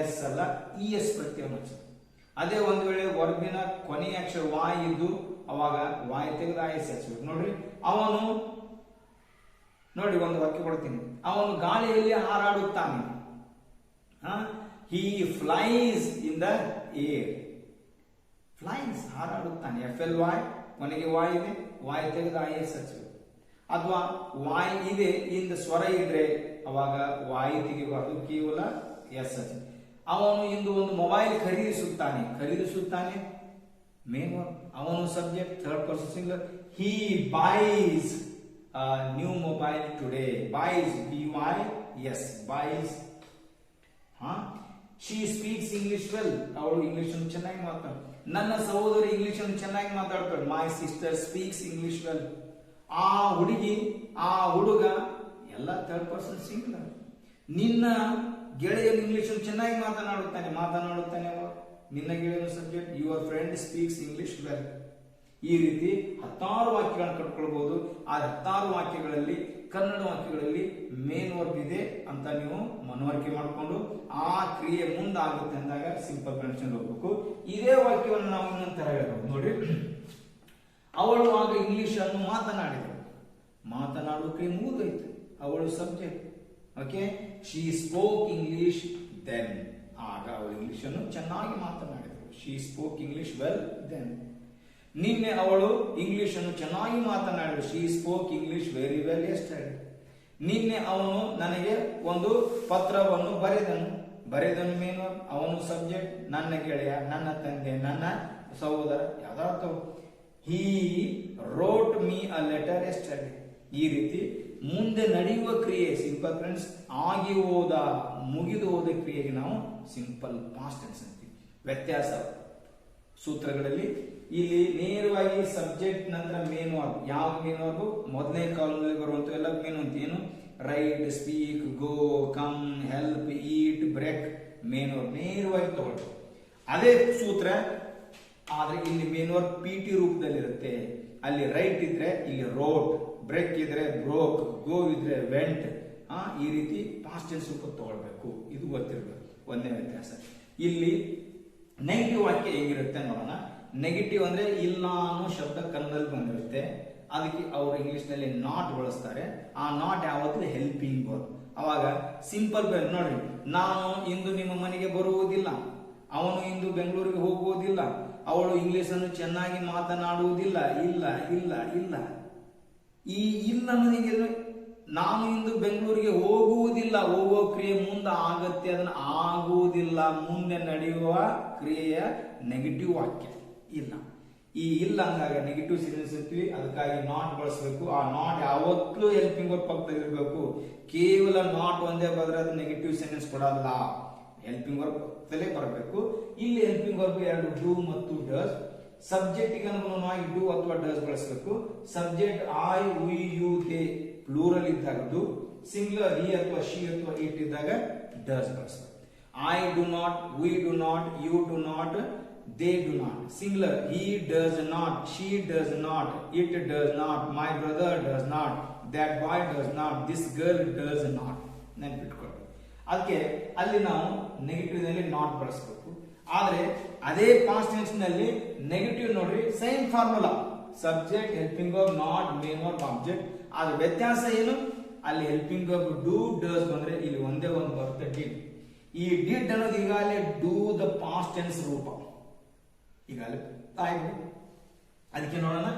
ಎಸ್ ಅಲ್ಲ, ಇ ಎಸ್ ಪ್ರತ್ಯಯ ಹಚ್ಚಬೇಕು. ಅದೇ ಒಂದು ವೇಳೆ ವರ್ಬಿನ ಕೊನೆಯ ಅಕ್ಷರ ವಾಯ್ ಇದ್ದು ಅವಾಗ ವಾಯ್ ತೆಗೆದು ಐ ಎಸ್ ಹಚ್ಚಬೇಕು. ನೋಡ್ರಿ, ಅವನು, ನೋಡಿ ಒಂದು ವಾಕ್ಯ ಕೊಡ್ತೀನಿ. ಅವನು ಗಾಳಿಯಲ್ಲಿ ಹಾರಾಡುತ್ತಾನೆ. He flies in the air. Flies, ಹಾರಾಡುತ್ತಾನೆ. ಎಫ್ ಎಲ್ ವಾಯ್, ಕೊನೆಗೆ ವಾಯ್ ಇದೆ, ವಾಯ್ ತೆಗೆದು ಐ ಎಸ್ ಹಚ್ಚಬೇಕು. ಅಥವಾ ವಾಯ್ ಇದೆ ಇಂದ ಸ್ವರ ಇದ್ರೆ ಅವಾಗ ವಾಯ್ ತೆಗಿಬಾರ್ದು, ಕೇವಲ ಎಸ್ ಹಚ್ಚ. ಅವನು ಇಂದು ಒಂದು ಮೊಬೈಲ್ ಖರೀದಿಸುತ್ತಾನೆ. ಖರೀದಿಸುತ್ತಾನೆ ಮೇನ್ ವರ್ಬ್, ಅವನು subject, third person singular. He buys new mobile today. Buys, B Y S, buys. She speaks English well, ಅವಳು ಇಂಗ್ಲಿಷ್ ಅನ್ನು ಚೆನ್ನಾಗಿ ಮಾತಾಡ್ತಾಳೆ. ನನ್ನ ಸಹೋದರಿ ಇಂಗ್ಲಿಷ್ ಅನ್ನು ಚೆನ್ನಾಗಿ ಮಾತಾಡ್ತಾಳೆ. My sister speaks English well. ಆ ಹುಡುಗಿ, ಆ ಹುಡುಗ ಎಲ್ಲ ಥರ್ಡ್ ಪರ್ಸನ್ ಸಿಂಗ್ಯುಲರ್. ನಿನ್ನ ಗೆಳೆಯನು ಇಂಗ್ಲಿಷ್ ಅನ್ನು ಚೆನ್ನಾಗಿ ಮಾತನಾಡುತ್ತಾನೆ. ಮಾತನಾಡುತ್ತಾನೆ ನಿನ್ನ ಗೆಳೆಯನು subject. Your friend speaks English well. ಈ ರೀತಿ 16 ವಾಕ್ಯಗಳನ್ನು ಕಟ್ಕೊಳ್ಬಹುದು. ಆ 16 ವಾಕ್ಯಗಳಲ್ಲಿ ಕನ್ನಡ ವಾಕ್ಯಗಳಲ್ಲಿ ಮೇನ್ ವರ್ಬ್ ಇದೆ ಅಂತ ನೀವು ಮನವರಿಕೆ ಮಾಡಿಕೊಂಡು ಆ ಕ್ರಿಯೆ ಮುಂದಾಗುತ್ತೆ ಅಂದಾಗ ಸಿಂಪಲ್ ಪ್ರೆಸೆಂಟ್ ಹೋಗ್ಬೇಕು. ಇದೇ ವಾಕ್ಯವನ್ನು ನಾವು ಇನ್ನೊಂದು ತರ ಹೇಳ್ಬೇಕು. ನೋಡಿ, ಅವಳು ಆಗ ಇಂಗ್ಲಿಷ್ ಅನ್ನು ಮಾತನಾಡಿದಳು. ಮಾತನಾಡುವ ಕ್ರಿಯೆ ಮುಗಿದೋಯ್ತು, ಅವಳು subject. Okay, she spoke English then. ಆಗ ಅವಳು ಇಂಗ್ಲಿಷ್ ಅನ್ನು ಚೆನ್ನಾಗಿ ಮಾತನಾಡಿದಳು. She spoke English well then. ನಿನ್ನೆ ಅವಳು ಇಂಗ್ಲಿಷ್ ಅನ್ನು ಚೆನ್ನಾಗಿ ಮಾತನಾಡಿದಳು. She spoke English very well yesterday. ನಿನ್ನೆ ಅವನು ನನಗೆ ಒಂದು ಪತ್ರವನ್ನು ಬರೆದನು ಮೇನ್ ವರ್ಬ್, ಅವನು ಸಬ್ಜೆಕ್ಟ್. ನನ್ನ ಗೆಳೆಯ, ನನ್ನ ತಂದೆ, ನನ್ನ ಸಹೋದರ, ಯಾವ್ದಾದ್ರು. He wrote me a letter yesterday. ಈ ರೀತಿ ಮುಂದೆ ನಡೆಯುವ ಕ್ರಿಯೆ ಸಿಂಪಲ್ ಫ್ರೆಂಡ್ಸ್, ಆಗಿ ಹೋದ, ಮುಗಿದು ಹೋದ ಕ್ರಿಯೆಗೆ ನಾವು ಸಿಂಪಲ್ ಪಾಸ್ಟ್ ಟೆನ್ಸ್ ಅಂತೀವಿ. ವ್ಯತ್ಯಾಸ ಸೂತ್ರಗಳಲ್ಲಿ ಇಲ್ಲಿ ನೇರವಾಗಿ ಸಬ್ಜೆಕ್ಟ್ ನಂತರ ಮೇನ್ ವರ್ಬ್. ಯಾವ ಮೇನ್ ವರ್ಬ್? ಮೊದಲನೇ ಕಾಲದಲ್ಲಿ ಬರುವಂತ ಎಲ್ಲ ಮೇನ್ ಅಂತ ಏನು? ರೈಟ್, ಸ್ಪೀಕ್, ಗೋ, ಕಮ್, ಹೆಲ್ಪ್, ಈಟ್, ಬ್ರೇಕ್. ಮೇನ್ ವರ್ಬ್ ನೇರವಾಗಿ ತಗೊಳ್ಳಿ. ಅದೇ ಸೂತ್ರ ಆದ್ರೆ ಇಲ್ಲಿ ಮೇನ್ ವರ್ಬ್ ಪಿಟಿ ರೂಪದಲ್ಲಿರುತ್ತೆ. ಅಲ್ಲಿ ರೈಟ್ ಇದ್ರೆ ಇಲ್ಲಿ ರೋಟ್, ಬ್ರೇಕ್ ಇದ್ರೆ ಬ್ರೋಕ್, ಗೋ ಇದ್ರೆ ವೆಂಟ್. ಈ ರೀತಿ ಪಾಸ್ಟ್ ಟೆನ್ಸ್ ರೂಪ ತಗೊಳ್ಬೇಕು. ಇದು ಗೊತ್ತಿರಬೇಕು. ಒಂದೇ ವ್ಯತ್ಯಾಸ. ಇಲ್ಲಿ ನೆಗೆಟಿವ್ ವಾಕ್ಯ ಹೇಗಿರುತ್ತೆ ನೋಡೋಣ. ನೆಗೆಟಿವ್ ಅಂದ್ರೆ ಇಲ್ಲ ಅನ್ನೋ ಶಬ್ದ ಕನ್ನಡದಲ್ಲಿ ಬಂದಿರುತ್ತೆ. ಅದಕ್ಕೆ ಅವರು ಇಂಗ್ಲಿಷ್ ನಲ್ಲಿ ನಾಟ್ ಬಳಸ್ತಾರೆ. ಆ ನಾಟ್ ಯಾವತ್ತೂ ಹೆಲ್ಪಿಂಗ್ ವರ್ಬ್. ಅವಾಗ ಸಿಂಪಲ್ ನೋಡ್ರಿ, ನಾನು ಇಂದು ನಿಮ್ಮ ಮನೆಗೆ ಬರುವುದಿಲ್ಲ, ಅವನು ಇಂದು ಬೆಂಗಳೂರಿಗೆ ಹೋಗುವುದಿಲ್ಲ, ಅವಳು ಇಂಗ್ಲಿಷ್ ಅನ್ನು ಚೆನ್ನಾಗಿ ಮಾತನಾಡುವುದಿಲ್ಲ. ಇಲ್ಲ ಇಲ್ಲ ಇಲ್ಲ. ಈ ಇಲ್ಲ ನನಗೆ ನಾನು ಇಂದು ಬೆಂಗಳೂರಿಗೆ ಹೋಗುವುದಿಲ್ಲ, ಹೋಗುವ ಕ್ರಿಯೆ ಮುಂದೆ ಆಗತ್ತೆ, ಅದನ್ನ ಆಗುವುದಿಲ್ಲ ಮುಂದೆ ನಡೆಯುವ ಕ್ರಿಯೆಯ ನೆಗೆಟಿವ್ ವಾಕ್ಯ ಇಲ್ಲ. ಈ ಇಲ್ಲ ಅಂದಾಗ ನೆಗೆಟಿವ್ ಸೆಂಟೆನ್ಸ್ ಇರ್ತೀವಿ, ಅದಕ್ಕಾಗಿ ನಾಟ್ ಬಳಸಬೇಕು. ಆ ನಾಟ್ ಯಾವತ್ತೂ ಹೆಲ್ಪಿಂಗ್ ವರ್ಬ್ ಪಕ್ಕದಲ್ಲಿ ಇರಬೇಕು. ಕೇವಲ ನಾಟ್ ಒಂದೇ ಬಂದ್ರೆ ಅದು ನೆಗೆಟಿವ್ ಸೆಂಟೆನ್ಸ್ ಕೊಡಲ್ಲ, ಹೆಲ್ಪಿಂಗ್ ವರ್ಬ್ ಪಕ್ಕದಲ್ಲೇ ಬರಬೇಕು. ಇಲ್ಲಿ ಹೆಲ್ಪಿಂಗ್ ವರ್ಬ್ ಎರಡು ಡೂ ಮತ್ತು ಡಸ್. ಸಬ್ಜೆಕ್ಟ್ ಗೆ ಅನುಗುಣವಾಗಿ ಡೂ ಅಥವಾ ಡಸ್ ಬಳಸಬೇಕು. Subject I, we, you, they plural ಇದ್ದಾಗ ಡೂ, ಸಿಂಗ್ಯುಲರ್ ಹಿ ಅಥವಾ ಶಿ ಅಥವಾ ಇಟ್ ಇದ್ದಾಗ ಡಸ್ ಬಳಸಬೇಕು. I do not, we do not, you do not, they do not. Singular, he does not, she does not, it does not, my brother does not, that boy does not, this girl does not. ನೆನಪಿಟ್ಕೊಳ್ಳಿ. ಅದಕ್ಕೆ ಅಲ್ಲಿ ನಾವು negative ನಲ್ಲಿ not ಬಳಸಬೇಕು. ಆದ್ರೆ ಅದೇ past tense ನಲ್ಲಿ negative ನೋಡ್ರಿ, same formula, subject, helping verb, not, main verb, object. ಆದ್ರೆ ವ್ಯತ್ಯಾಸ ಏನು? ಅಲ್ಲಿ ಹೆಲ್ಪಿಂಗ್ ವರ್ಬ್ ಡೂ ಡಸ್ ಬಂದ್ರೆ ಇಲ್ಲಿ ಒಂದೇ ಒಂದು ಬರುತ್ತೆ ಡಿಡ್. ಈ ಡಿಡ್ ಅನ್ನೋದು ಈಗಾಗಲೇ ಡೂ ದ ಪಾಸ್ಟ್ ಟೆನ್ಸ್ ರೂಪ, ಈಗಾಗಲೇ ಆಯ್ತು. ಅದಕ್ಕೆ ನೋಡೋಣ,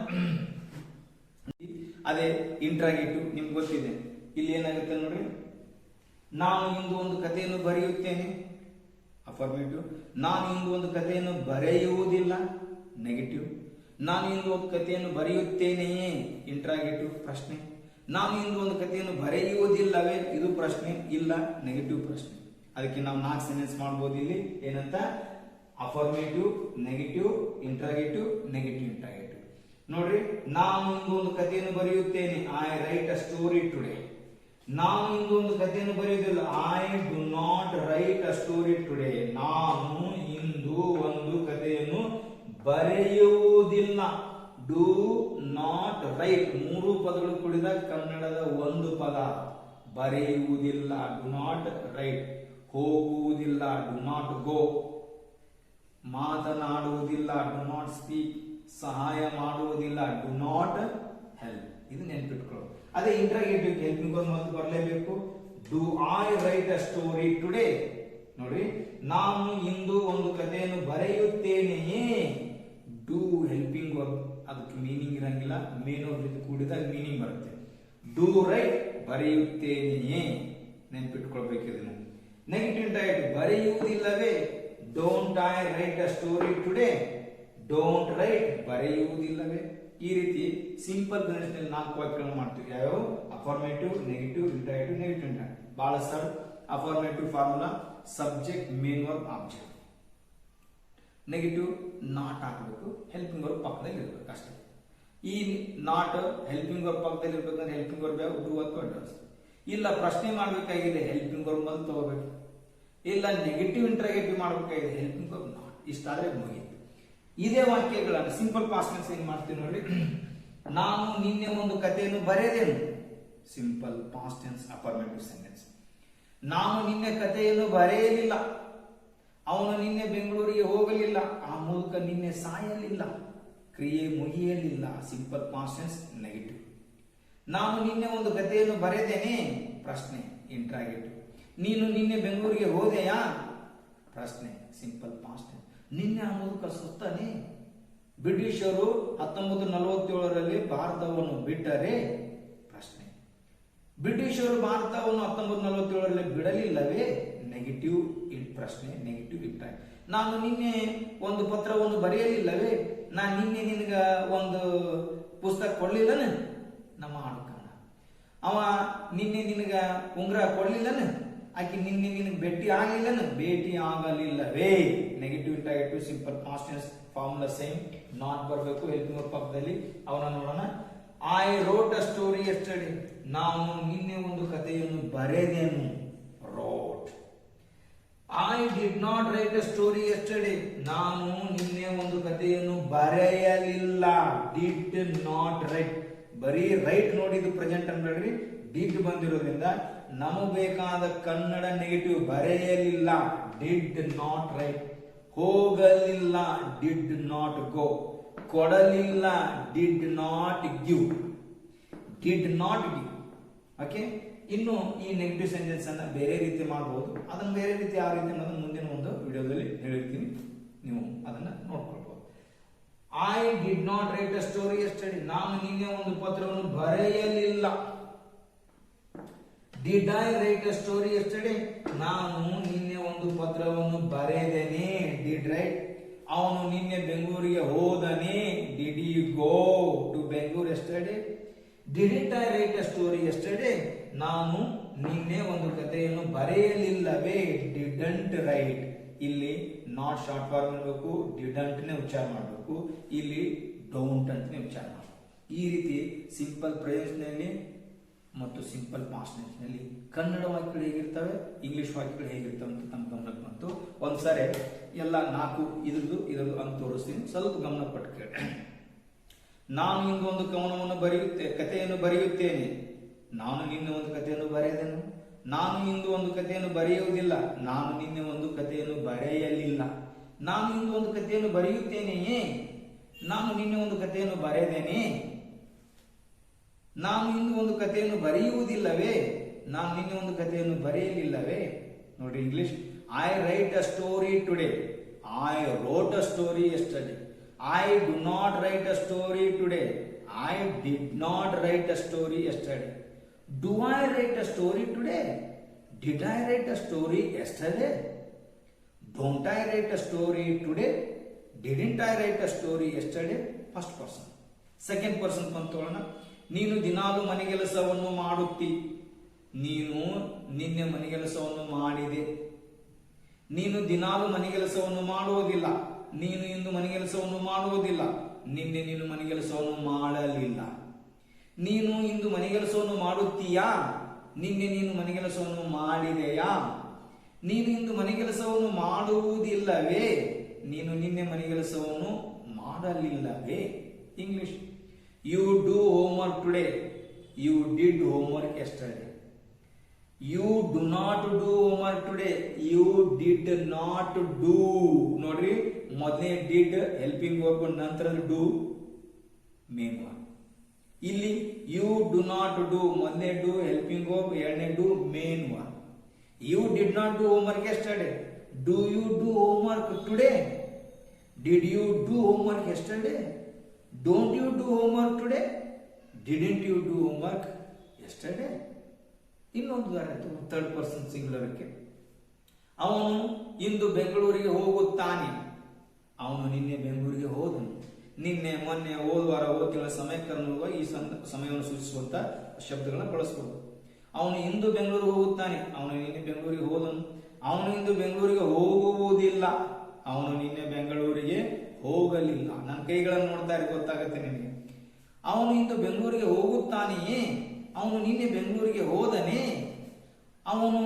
ಅದೇ ಇಂಟ್ರಾಗೇಟಿವ್ ನಿಮ್ಗೆ ಗೊತ್ತಿದೆ. ಇಲ್ಲಿ ಏನಾಗುತ್ತೆ ನೋಡ್ರಿ, ನಾನು ಇಂದು ಒಂದು ಕಥೆಯನ್ನು ಬರೆಯುತ್ತೇನೆ, ಅಫರ್ಮೇಟಿವ್. ನಾನು ಇಂದು ಒಂದು ಕಥೆಯನ್ನು ಬರೆಯುವುದಿಲ್ಲ, ನೆಗೆಟಿವ್. ನಾನು ಇಂದು ಒಂದು ಕಥೆಯನ್ನು ಬರೆಯುತ್ತೇನೆಯೇ, ಇಂಟ್ರಾಗೇಟಿವ್, ಪ್ರಶ್ನೆ. ನಾನು ಇಂದು ಒಂದು ಕಥೆಯನ್ನು ಬರೆಯುವುದಿಲ್ಲವೇ, ಇದು ಪ್ರಶ್ನೆ, ಇಲ್ಲ, ನೆಗೆಟಿವ್ ಪ್ರಶ್ನೆ. ಅದಕ್ಕೆ ನಾವು 4 ಸೆಂಟೆನ್ಸ್ ಮಾಡಬಹುದು ಇಲ್ಲಿ. ಏನಂತ? Affirmative, negative, interrogative, negative, interrogative. ನೋಡ್ರಿ, ನಾನು ಇಂದು ಒಂದು ಕಥೆಯನ್ನು ಬರೆಯುತ್ತೇನೆ, I write a story today. ನಾನು ಇಂದು ಒಂದು ಕಥೆಯನ್ನು ಬರೆಯುವುದಿಲ್ಲ, I do not write a story today. ನಾನು ಇಂದು ಒಂದು ಕಥೆಯನ್ನು ಬರೆಯುವುದಿಲ್ಲ, ಡೂ ನಾಟ್ ರೈಟ್. 3 ಪದಗಳು ಕೂಡಿದ ಕನ್ನಡದ ಒಂದು ಪದ, ಬರೆಯುವುದಿಲ್ಲ, ಡು ನಾಟ್ ರೈಟ್. ಹೋಗುವುದಿಲ್ಲ, ಡು ನಾಟ್ ಗೋ. ಮಾತನಾಡುವುದಿಲ್ಲ, ಡು ನಾಟ್ ಸ್ಪೀಕ್. ಸಹಾಯ ಮಾಡುವುದಿಲ್ಲ, ಡು ನಾಟ್ ಹೆಲ್ಪ್. ಇದು ನೆನ್ಪಿಟ್ಕೊಳ್ಳೋದು. ಅದೇ ಇಂಟ್ರಾಗೇಟಿವ್ ಹೆಲ್ಪಿಂಗ್ ವರ್ಬ್ ಮತ್ತು ಬರಲೇಬೇಕು. Do I write a story today. ನೋಡ್ರಿ, ನಾನು ಇಂದು ಒಂದು ಕಥೆಯನ್ನು ಬರೆಯುತ್ತೇನೆಯೇ, ಡು ಹೆಲ್ಪಿಂಗ್ ವರ್ಬ್, ಅದಕ್ಕೆ ಮೀನಿಂಗ್ ಇರಂಗಿಲ್ಲ, ಮೇನ್ ವರ್ಬ್ ಜೊತೆ ಕೂಡಿದಾಗ ಮೀನಿಂಗ್ ಬರುತ್ತೆ. ಡು ರೈಟ್, ಬರೆಯುತ್ತೇನೆಯೇ, ನೆನ್ಪಿಟ್ಕೊಳ್ಬೇಕು ಇದನ್ನ. ನೆಗೆಟಿವ್ ಇಂಟ್ರಾಗೇಟಿವ್, ಬರೆಯುವುದಿಲ್ಲವೇ, don't I write a story today. Don't write, ಬರೆಯುವುದಿಲ್ಲವೇ. ಈ ರೀತಿ ಸಿಂಪಲ್ ಪ್ರೆಸೆಂಟ್ ನಲ್ಲಿ 4 ವಾಕ್ಯಗಳನ್ನು ಮಾಡ್ತೀವಿ. ಯಾವ್ಯಾವ? Affirmative, negative, interrogative, negative, interrogative. ಬಹಳ sir. Affirmative formula subject, main verb, object. Negative not ಹಾಕಬೇಕು, ಹೆಲ್ಪಿಂಗ್ ವರ್ಬ್ ಪಕ್ಕದಲ್ಲಿ ಇರಬೇಕು ಅಷ್ಟೇ. ಈ ನಾಟ್ ಹೆಲ್ಪಿಂಗ್ ವರ್ಬ್ ಪಕ್ಕದಲ್ಲಿ ಇರ್ಬೇಕಂದ್ರೆ ಹೆಲ್ಪಿಂಗ್ ವರ್ಬ್ ಯಾವ? ಡೂ ಅಥವಾ ಡಸ್. ಇಲ್ಲ ಪ್ರಶ್ನೆ ಮಾಡಬೇಕಾಗಿದೆ, ಹೆಲ್ಪಿಂಗ್ ವರ್ಬ್ ಮೊದಲು ತಗೋಬೇಕು. ಇಲ್ಲ ನೆಗೆಟಿವ್ ಇಂಟ್ರಾಗೇಟಿವ್ ಮಾಡಬೇಕಾಗಿದೆ, ಹೆಲ್ಪಿಂಗ್ ವರ್ಬ್ ನಾಟ್. ಇಷ್ಟಾದ್ರೆ ಮುಗಿಯಿತು. ಇದೇ ವಾಕ್ಯಗಳನ್ನು ಸಿಂಪಲ್ ಪಾಸ್ಟ್ ಟೆನ್ಸ್ ಏನ್ ಮಾಡ್ತೀವಿ ನೋಡಿ. ನಾನು ನಿನ್ನೆ ಒಂದು ಕಥೆಯನ್ನು ಬರೆದೇನು, simple past tense affirmative sentence. ನಾನು ನಿನ್ನೆ ಕಥೆಯನ್ನು ಬರೆಯಲಿಲ್ಲ, ಅವನು ನಿನ್ನೆ ಬೆಂಗಳೂರಿಗೆ ಹೋಗಲಿಲ್ಲ, ಆ ಮೂಲಕ ನಿನ್ನೆ ಸಾಯಲಿಲ್ಲ, ಕ್ರಿಯೆ ಮುಗಿಯಲಿಲ್ಲ, ಸಿಂಪಲ್ ಪಾಸ್ಟ್ ಟೆನ್ಸ್ ನೆಗೆಟಿವ್. ನಾನು ನಿನ್ನೆ ಒಂದು ಕಥೆಯನ್ನು ಬರೆದೇನೆ, ಪ್ರಶ್ನೆ, ಇಂಟ್ರಾಗೇಟಿವ್. ನೀನು ನಿನ್ನೆ ಬೆಂಗಳೂರಿಗೆ ಹೋದೆಯಾ, ಪ್ರಶ್ನೆ, ಸಿಂಪಲ್ ಪಾಸ್ಟ್ ಟೆನ್ಸ್. ನಿನ್ನೆ ಆ ಮೂಲಕ ಸುತ್ತಾನೆ. ಬ್ರಿಟಿಷರು 1947ರಲ್ಲಿ ಭಾರತವನ್ನು ಬಿಟ್ಟರೆ, ಪ್ರಶ್ನೆ. ಬ್ರಿಟಿಷರು ಭಾರತವನ್ನು 1947ರಲ್ಲಿ ಬಿಡಲಿಲ್ಲವೇ, ನೆಗೆಟಿವ್ ಪ್ರಶ್ನೆ, ನೆಗೆಟಿವ್ ಇಂಟ್ರಾಗೇಟಿವ್. ನಾನು ನಿನ್ನೆ ಒಂದು ಪತ್ರವನ್ನು ಬರೆಯಲಿಲ್ಲವೇ, ನಾನು ನಿನ್ನೆ ನಿನಗ ಒಂದು ಪುಸ್ತಕ ಕೊಡ್ಲಿಲ್ಲನ, ನಮ್ಮ ಆಡ್ಕಂಡ. ಅವ ನಿನ್ನೆ ನಿನಗ ಉಂಗ್ರ ಕೊಡ್ಲಿಲ್ಲನ, ಆಕೆ ನಿನ್ನೆ ನಿನಗೆ ಭೇಟಿ ಆಗಲಿಲ್ಲನ, ಭೇಟಿ ಆಗಲಿಲ್ಲವೇ, negative interrogative. Simple past tense formula same. Not ಬರಬೇಕು, ಹೆಲ್ಪಿಂಗ್ ವರ್ಬ್ ಪಕ್ಕದಲ್ಲಿ. ಅವನ ನೋಡೋಣ. I wrote a story yesterday. ನಾನು ನಿನ್ನೆ ಒಂದು ಕಥೆಯನ್ನು ಬರೆದೆನು, wrote. I did not write a story yesterday. ನಾನು ನಿನ್ನೆ ಒಂದು ಕಥೆಯನ್ನು ಬರೆಯಲಿಲ್ಲ, ಡಿಡ್ ನಾಟ್ ರೈಟ್. ಬರೀ ರೈಟ್ ನೋಡಿದ್ದು ಪ್ರೆಸೆಂಟ್ ಅನ್ಬೇಡ್ರಿ, ಡಿಡ್ ಬಂದಿರೋದ್ರಿಂದ ನಮಗೆ ಬೇಕಾದ ಕನ್ನಡ ನೆಗೆಟಿವ್. ಬರೆಯಲಿಲ್ಲ, ಡಿಡ್ ನಾಟ್ ರೈಟ್. ಹೋಗಲಿಲ್ಲ, ಡಿಡ್ ನಾಟ್ ಗೋ. ಕೊಡಲಿಲ್ಲ, did not give. Did not give. Okay. ಇನ್ನು ಈ ನೆಗೆಟಿವ್ ಸೆಂಟೆನ್ಸ್ ಅನ್ನ ಬೇರೆ ರೀತಿ ಮಾಡಬಹುದು. ಅದನ್ನ ಬೇರೆ ರೀತಿ ಯಾವ ರೀತಿ ಅನ್ನೋದನ್ನ ಮುಂದಿನ ಒಂದು ವಿಡಿಯೋದಲ್ಲಿ ಹೇಳಿರ್ತೀನಿ, ನೀವು ಅದನ್ನ ನೋಡ್ಕೊಳ್ಬಹುದು. I did not write a story yesterday. ನಾನು ನಿನ್ನೆ ಒಂದು ಪತ್ರವನ್ನು ಬರೆಯಲಿಲ್ಲ. Did I write a story yesterday. ನಾನು ನಿನ್ನೆ ಒಂದು ಪತ್ರವನ್ನು ಬರೆದೇನೆ, ಡಿಡ್ ರೈಟ್. ಅವನು ನಿನ್ನೆ ಬೆಂಗಳೂರಿಗೆ ಹೋದನೆ. Did you go to Bengaluru yesterday? Didn't I write a story yesterday? ನಾನು ನಿನ್ನೆ ಒಂದು ಕಥೆಯನ್ನು ಬರೆಯಲಿಲ್ಲವೇ? Didn't write. ಇಲ್ಲಿ ನಾಟ್ ಶಾರ್ಟ್ ಫಾರ್ಮ್ ಇರಬೇಕು, ಡಿಡಂಟ್ ನೇ ಉಚ್ಚಾರ ಮಾಡಬೇಕು, ಇಲ್ಲಿ ಡೋಂಟ್ ಅಂತಾನೆ ಉಚ್ಚಾರ ಮಾಡಬೇಕು. ಈ ರೀತಿ ಸಿಂಪಲ್ ಪ್ರೆಸೆಂಟ್ ನಲ್ಲಿ ಮತ್ತು ಸಿಂಪಲ್ ಪಾಸ್ಟ್ ಟೆನ್ಸ್ ನಲ್ಲಿ ಕನ್ನಡ ವಾಕ್ಯಗಳು ಹೇಗಿರ್ತವೆ, ಇಂಗ್ಲಿಷ್ ವಾಕ್ಯಗಳು ಹೇಗಿರ್ತವೆ ಅಂತ ನಮ್ಮ ಗಮನಕ್ಕೆ ಬಂತು. ಒಂದ್ಸರಿ ಎಲ್ಲ 4 ಇದ್ರದ್ದು ಅಂತ ತೋರಿಸ್ತೀನಿ, ಸ್ವಲ್ಪ ಗಮನ ಪಟ್ಟು ಕೇಳಿ. ನಾನು ಇಂದು ಒಂದು ಕಥೆಯನ್ನು ಬರೆಯುತ್ತೇನೆ. ನಾನು ನಿನ್ನೆ ಒಂದು ಕಥೆಯನ್ನು ಬರೆಯದೆನು? ನಾನು ಇಂದು ಒಂದು ಕಥೆಯನ್ನು ಬರೆಯುವುದಿಲ್ಲ. ನಾನು ನಿನ್ನೆ ಒಂದು ಕಥೆಯನ್ನು ಬರೆಯಲಿಲ್ಲ. ನಾನು ಇಂದು ಒಂದು ಕಥೆಯನ್ನು ಬರೆಯುತ್ತೇನೆಯೇ? ನಾನು ನಿನ್ನೆ ಒಂದು ಕಥೆಯನ್ನು ಬರೆದೇನೆ? ನಾನು ಇಂದು ಒಂದು ಕಥೆಯನ್ನು ಬರೆಯುವುದಿಲ್ಲವೇ? ನಾನು ನಿನ್ನೆ ಒಂದು ಕಥೆಯನ್ನು ಬರೆಯಲಿಲ್ಲವೇ? ನೋಡಿ English. I write a story today. I wrote a story yesterday. I do not write a story today. I did not write a story yesterday. Do I write a story today? Did I write a story yesterday? Don't I write a story today? Didn't I write a story yesterday? First person. Second person ಬಂತೋಣ. ನೀನು ದಿನಾಲು ಮನೆಗೆಲಸವನ್ನು ಮಾಡುತ್ತಿ. ನೀನು ನಿನ್ನೆ ಮನೆಗೆಲಸವನ್ನು ಮಾಡಿದೆ. ನೀನು ದಿನಾಲು ಮನೆಗೆಲಸವನ್ನು ಮಾಡುವುದಿಲ್ಲ. ನೀನು ಇಂದು ಮನೆಗೆಲಸವನ್ನು ಮಾಡುವುದಿಲ್ಲ. ನಿನ್ನೆ ನೀನು ಮನೆಗೆಲಸವನ್ನು ಮಾಡಲಿಲ್ಲ. ನೀನು ಇಂದು ಮನೆಗೆಲಸವನ್ನು ಮಾಡುತ್ತೀಯಾ? ನಿನ್ನೆ ನೀನು ಮನೆಗೆಲಸವನ್ನು ಮಾಡಿದೆಯಾ? ನೀನು ಇಂದು ಮನೆಗೆಲಸವನ್ನು ಮಾಡುವುದಿಲ್ಲವೇ? ನೀನು ನಿನ್ನೆ ಮನೆಗೆಲಸವನ್ನು ಮಾಡಲಿಲ್ಲವೇ? English. You do homework today. You did homework yesterday. You do not do homework today. You did not do. ನೋಡ್ರಿ, ಮೊದಲನೇ ಡಿಡ್ ಹೆಲ್ಪಿಂಗ್ ವರ್ಬ್, ನಂತರ ಡೂ ಮೇನ್ ವರ್ಬ್. ಇಲ್ಲಿ ಯು ಡು ನಾಟ್ ಡೂ, ಮೊದಲನೇ ಡೂ ಹೆಲ್ಪಿಂಗ್ ವರ್ಬ್, ಎರಡನೇ do main verb. You did not do homework yesterday. Do you do homework today? Did you do homework yesterday? Don't you do homework today? Didn't you do homework yesterday? ಇನ್ನೊಂದು ಉದಾಹರಣೆ, third person ಸಿಂಗ್ಯುಲರ್ಗೆ. ಅವನು ಇಂದು ಬೆಂಗಳೂರಿಗೆ ಹೋಗುತ್ತಾನೆ. ಅವನು ನಿನ್ನೆ ಬೆಂಗಳೂರಿಗೆ ಹೋದನು. ನಿನ್ನೆ, ಮೊನ್ನೆ, ಹೋದ ವಾರ, ಹೋದ ತಿಂಗಳ ಸಮಯಕ್ಕನುಗುಣವಾಗಿ ಈ ಸಮಯವನ್ನು ಸೂಚಿಸುವಂತ ಶಬ್ದಗಳನ್ನ ಬಳಸಬಹುದು. ಅವನು ಇಂದು ಬೆಂಗಳೂರಿಗೆ ಹೋಗುತ್ತಾನೆ. ಅವನು ನಿನ್ನೆ ಬೆಂಗಳೂರಿಗೆ ಹೋದನು. ಅವನು ಇಂದು ಬೆಂಗಳೂರಿಗೆ ಹೋಗುವುದಿಲ್ಲ. ಅವನು ನಿನ್ನೆ ಬೆಂಗಳೂರಿಗೆ ಹೋಗಲಿಲ್ಲ. ನನ್ನ ಕೈಗಳನ್ನು ನೋಡ್ತಾ ಇರೋ ಗೊತ್ತಾಗತ್ತೆ ನಿಮಗೆ. ಅವನು ಇಂದು ಬೆಂಗಳೂರಿಗೆ ಹೋಗುತ್ತಾನೆಯೇ? ಅವನು ನಿನ್ನೆ ಬೆಂಗಳೂರಿಗೆ ಹೋದನೇ? ಅವನು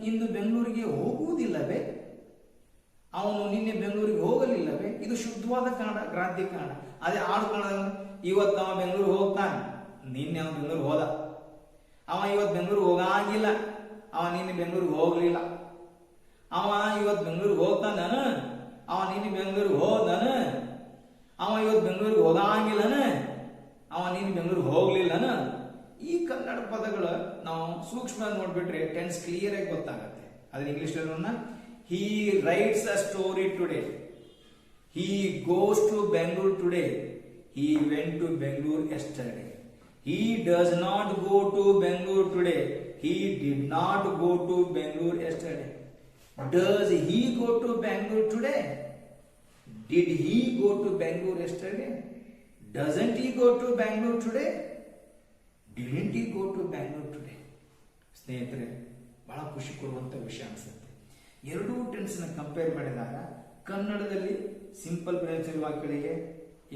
ಇಂದು ಬೆಂಗಳೂರಿಗೆ ಹೋಗುವುದಿಲ್ಲವೇ? ಅವನು ನಿನ್ನೆ ಬೆಂಗಳೂರಿಗೆ ಹೋಗಲಿಲ್ಲವೇ? ಇದು ಶುದ್ಧವಾದ ಕನ್ನಡ, ಗ್ರಾಂಥಿಕ ಕನ್ನಡ. ಅದೇ ಆಡು ಕನ್ನಡ. ಇವತ್ತು ಅವ ಬೆಂಗಳೂರಿಗೆ ಹೋಗ್ತಾನೆ, ನಿನ್ನೆ ಅವನು ಬೆಂಗಳೂರಿಗೆ ಹೋದ. ಅವ ಇವತ್ತು ಬೆಂಗಳೂರಿಗೆ ಹೋಗಂಗಿಲ್ಲ, ಅವ ನಿನ್ನೆ ಬೆಂಗಳೂರಿಗೆ ಹೋಗ್ಲಿಲ್ಲ. ಅವ ಇವತ್ತು ಬೆಂಗಳೂರಿಗೆ ಹೋಗ್ತಾನ, ಅವ ನಿನ್ನೆ ಬೆಂಗಳೂರಿಗೆ ಹೋದನ. ಅವ ಇವತ್ತು ಬೆಂಗಳೂರಿಗೆ ಹೋಗಂಗಿಲ್ಲನ, ಅವ ನಿನ್ನೆ ಬೆಂಗಳೂರಿಗೆ ಹೋಗ್ಲಿಲ್ಲನ. ಈ ಕನ್ನಡ ಪದಗಳು ನಾವು ಸೂಕ್ಷ್ಮ ನೋಡ್ಬಿಟ್ರೆ ಟೆನ್ಸ್ ಕ್ಲಿಯರ್ ಆಗಿ ಗೊತ್ತಾಗತ್ತೆ. ಅದನ್ನ English he writes a story today. He goes to Bangalore today. He went to Bangalore yesterday. He does not go to Bangalore today. He did not go to Bangalore yesterday. Does he go to Bangalore today? Did he go to Bangalore yesterday? Doesn't he go to Bangalore today? Didn't he go to Bangalore today? ಸ್ನೇಹಿತರೆ, ಬಹಳ ಖುಷಿ ಕೊಡುವಂತ ವಿಷಯ ಅನ್ಸುತ್ತೆ. ಎರಡೂ ಟೆನ್ಸ್ನ compare ಮಾಡಿದಾಗ ಕನ್ನಡದಲ್ಲಿ simple present ವಾಕ್ಯಗಳಿಗೆ,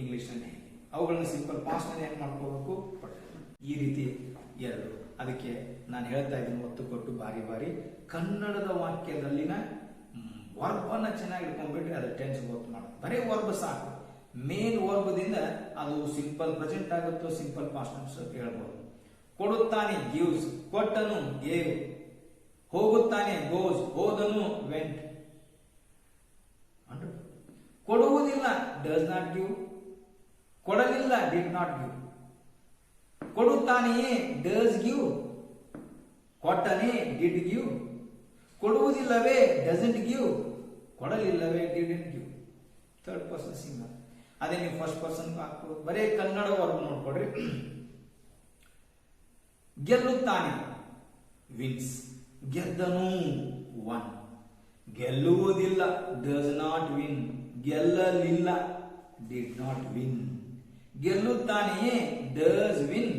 ಇಂಗ್ಲಿಷ್ನಲ್ಲಿ ಅವುಗಳನ್ನು ಸಿಂಪಲ್ ಪಾಸ್ಟ್ ನಲ್ಲಿ ಏನ್ ಮಾಡ್ಕೋಬೇಕು, ಈ ರೀತಿ ಎರಡು. ಅದಕ್ಕೆ ನಾನು ಹೇಳ್ತಾ ಇದ್ದೀನಿ, ಒತ್ತು ಕೊಟ್ಟು ಬಾರಿ ಬಾರಿ ಕನ್ನಡದ ವಾಕ್ಯದಲ್ಲಿನ ವರ್ಬನ್ನ ಚೆನ್ನಾಗಿ ಇಟ್ಕೊಂಡ್ಬಿಟ್ರೆ ಅದು ಟೆನ್ಸ್ ಗೊತ್ತು ಮಾಡೋದು. ಬರೀ ವರ್ಬ್ ಸಾಕು. ಮೇನ್ ವರ್ಬದಿಂದ ಅದು ಸಿಂಪಲ್ ಪ್ರೆಸೆಂಟ್ ಆಗುತ್ತೋ ಸಿಂಪಲ್ ಪಾಸ್ಟ್ ಅಂತ ಹೇಳ್ಬೋದು. ಕೊಡುತ್ತಾನೆ, ಗಿವ್ಸ್, ಕೊಟ್ಟನು, ಗೇವ್. ಹೋಗುತ್ತಾನೆ, ಗೋಸ್, ಹೋದನು, ವೆಂಟ್. ಕೊಡುವುದಿಲ್ಲ, ಡಸ್ ನಾಟ್ ಗಿವ್. ಕೊಡಲಿಲ್ಲ, ಡಿಡ್ ನಾಟ್ ಗಿವ್. ಕೊಡುತ್ತಾನೆಯೇ, ಡಸ್ ಗಿವ್. ಕೊಟ್ಟನೇ, ಡಿಡ್ ಗಿವ್. ಕೊಡುವುದಿಲ್ಲವೇ, ಡಸಂಟ್ ಗಿವ್. ಕೊಡಲಿಲ್ಲವೇ, didn't give. Third person single. ಅದೇ ನೀವು ಫಸ್ಟ್ ಪರ್ಸನ್ ಹಾಕ್ಬೋದು. ಬರೇ ಕನ್ನಡ ವರ್ಗ ನೋಡ್ಕೊಡ್ರಿ. ಗೆಲ್ಲುತ್ತಾನೆ, ವಿನ್ಸ್. ಗೆದ್ದನು, ಒನ್. ಗೆಲ್ಲುವುದಿಲ್ಲ, ಡಸ್ ನಾಟ್ ವಿನ್. ಗೆಲ್ಲಲಿಲ್ಲ, ಡಿಡ್ ನಾಟ್ ವಿನ್. ಗೆಲ್ಲುತ್ತಾನೆಯೇ, ಡಸ್ ವಿನ್.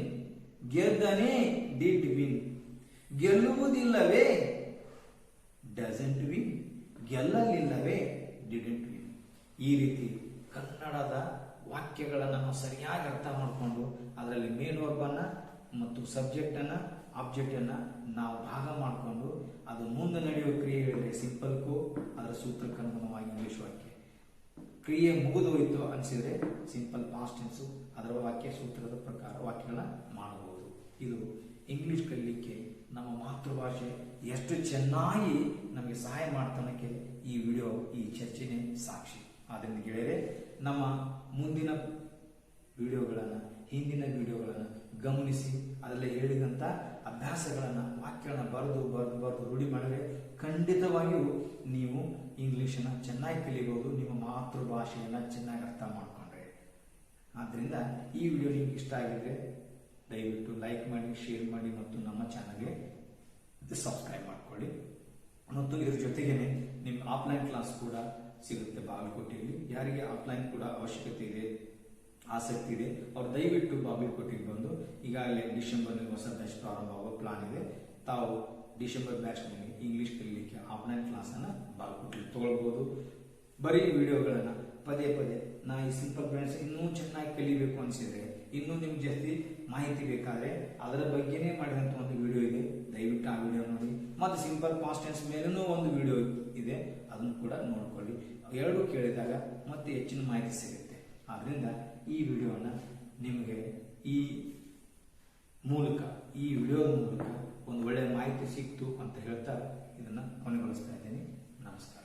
ಗೆದ್ದನೇ, ಡಿಡ್ ವಿನ್. ಗೆಲ್ಲುವುದಿಲ್ಲವೇ, ಡಸಂಟ್ ವಿನ್. ಗೆಲ್ಲಲಿಲ್ಲವೇ, ಡಿಡೆಂಟ್ ವಿನ್. ಈ ರೀತಿ ಕನ್ನಡದ ವಾಕ್ಯಗಳನ್ನು ನಾವು ಸರಿಯಾಗಿ ಅರ್ಥ ಮಾಡಿಕೊಂಡು ಅದರಲ್ಲಿ ಮೇನ್ ವರ್ಬನ್ನ ಮತ್ತು ಸಬ್ಜೆಕ್ಟ್ ಅನ್ನ ಆಬ್ಜೆಕ್ಟ್ ಅನ್ನ ನಾವು ಭಾಗ ಮಾಡಿಕೊಂಡು ಅದು ಮುಂದೆ ನಡೆಯುವ ಕ್ರಿಯೆ ಹೇಳಿದ್ರೆ ಸಿಂಪಲ್ ಕೋ, ಅದರ ಸೂತ್ರಕ್ಕೆ ಅನುಗುಣವಾಗಿ ಇಂಗ್ಲಿಷ್ ವಾಕ್ಯ. ಕ್ರಿಯೆ ಮುಗಿದೋಯ್ತು ಅನಿಸಿದ್ರೆ ಸಿಂಪಲ್ ಪಾಸ್ಟ್ ಟೆನ್ಸು, ಅದರ ವಾಕ್ಯ ಸೂತ್ರದ ಪ್ರಕಾರ ವಾಕ್ಯಗಳನ್ನ ಮಾಡಬಹುದು. ಇದು ಇಂಗ್ಲಿಷ್ ಕಲಿಲಿಕ್ಕೆ ನಮ್ಮ ಮಾತೃಭಾಷೆ ಎಷ್ಟು ಚೆನ್ನಾಗಿ ನಮಗೆ ಸಹಾಯ ಮಾಡ್ತಾನಕ್ಕೆ ಈ ವಿಡಿಯೋ, ಈ ಚರ್ಚೆನೇ ಸಾಕ್ಷಿ. ಆದ್ದರಿಂದ ಗೆಳೆಯರೆ, ನಮ್ಮ ಮುಂದಿನ ವಿಡಿಯೋಗಳನ್ನು, ಹಿಂದಿನ ವಿಡಿಯೋಗಳನ್ನು ಗಮನಿಸಿ ಅದರಲ್ಲಿ ಹೇಳಿದಂಥ ಅಭ್ಯಾಸಗಳನ್ನು, ವಾಕ್ಯಗಳನ್ನು ಬರೆದು ರೂಢಿ ಮಾಡಿದ್ರೆ ಖಂಡಿತವಾಗಿಯೂ ನೀವು ಇಂಗ್ಲೀಷನ್ನು ಚೆನ್ನಾಗಿ ಕಲಿಬಹುದು, ನಿಮ್ಮ ಮಾತೃಭಾಷೆಯನ್ನು ಚೆನ್ನಾಗಿ ಅರ್ಥ ಮಾಡಿಕೊಂಡ್ರೆ. ಆದ್ದರಿಂದ ಈ ವಿಡಿಯೋ ನಿಮ್ಗೆ ಇಷ್ಟ ಆಗಿದ್ರೆ ದಯವಿಟ್ಟು ಲೈಕ್ ಮಾಡಿ, ಶೇರ್ ಮಾಡಿ ಮತ್ತು ನಮ್ಮ ಚಾನಲ್ಗೆ ಸಬ್ಸ್ಕ್ರೈಬ್ ಮಾಡ್ಕೊಳ್ಳಿ. ಮತ್ತು ಇದ್ರ ಜೊತೆಗೇನೆ ನಿಮ್ಮ ಆಫ್ಲೈನ್ ಕ್ಲಾಸ್ ಕೂಡ ಸಿಗುತ್ತೆ ಬಾಗಲಕೋಟೆಯಲ್ಲಿ. ಯಾರಿಗೆ ಆಫ್ಲೈನ್ ಕೂಡ ಅವಶ್ಯಕತೆ ಇದೆ, ಆಸಕ್ತಿ ಇದೆ, ಅವ್ರು ದಯವಿಟ್ಟು ಬಾಗಲಕೋಟೆಗೆ ಬಂದು, ಈಗಾಗಲೇ ಡಿಸೆಂಬರ್ನಲ್ಲಿ ಹೊಸ ಬ್ಯಾಚ್ ಪ್ರಾರಂಭ ಆಗೋ ಪ್ಲಾನ್ ಇದೆ. ತಾವು ಡಿಸೆಂಬರ್ ಬ್ಯಾಚ್ನಲ್ಲಿ ಇಂಗ್ಲಿಷ್ ಕಲಿಯಲಿಕ್ಕೆ ಆಫ್ಲೈನ್ ಕ್ಲಾಸನ್ನು ಬಾಗಲಕೋಟೆಯಲ್ಲಿ ತಗೊಳ್ಬೋದು. ಬರೀ ವಿಡಿಯೋಗಳನ್ನು ಪದೇ ನಾ ಈ ಸಿಂಪಲ್ ಫ್ರೆಂಡ್ಸ್ ಇನ್ನೂ ಚೆನ್ನಾಗಿ ಕಲಿಬೇಕು ಅನಿಸಿದ್ರೆ, ಇನ್ನೂ ನಿಮ್ಗೆ ಜಾಸ್ತಿ ಮಾಹಿತಿ ಬೇಕಾದ್ರೆ ಅದರ ಬಗ್ಗೆನೇ ಮಾಡಿದಂಥ ಒಂದು ವಿಡಿಯೋ ಇದೆ, ದಯವಿಟ್ಟು ಆ ವಿಡಿಯೋ ನೋಡಿ. ಮತ್ತು ಸಿಂಪಲ್ ಪಾಸ್ಟ್ ಟೆನ್ಸ್ ಮೇಲೂ ಒಂದು ವಿಡಿಯೋ ಇದೆ, ಅದನ್ನು ಕೂಡ ನೋಡ್ಕೊಳ್ಳಿ. ಎರಡು ಕೇಳಿದಾಗ ಮತ್ತೆ ಹೆಚ್ಚಿನ ಮಾಹಿತಿ ಸಿಗುತ್ತೆ. ಆದ್ರಿಂದ ಈ ವಿಡಿಯೋನ ನಿಮಗೆ ಈ ವಿಡಿಯೋದ ಮೂಲಕ ಒಂದು ಒಳ್ಳೆಯ ಮಾಹಿತಿ ಸಿಕ್ತು ಅಂತ ಹೇಳ್ತಾ ಇದನ್ನ ಕೊನೆಗೊಳಿಸ್ತಾ ಇದ್ದೀನಿ. ನಮಸ್ಕಾರ.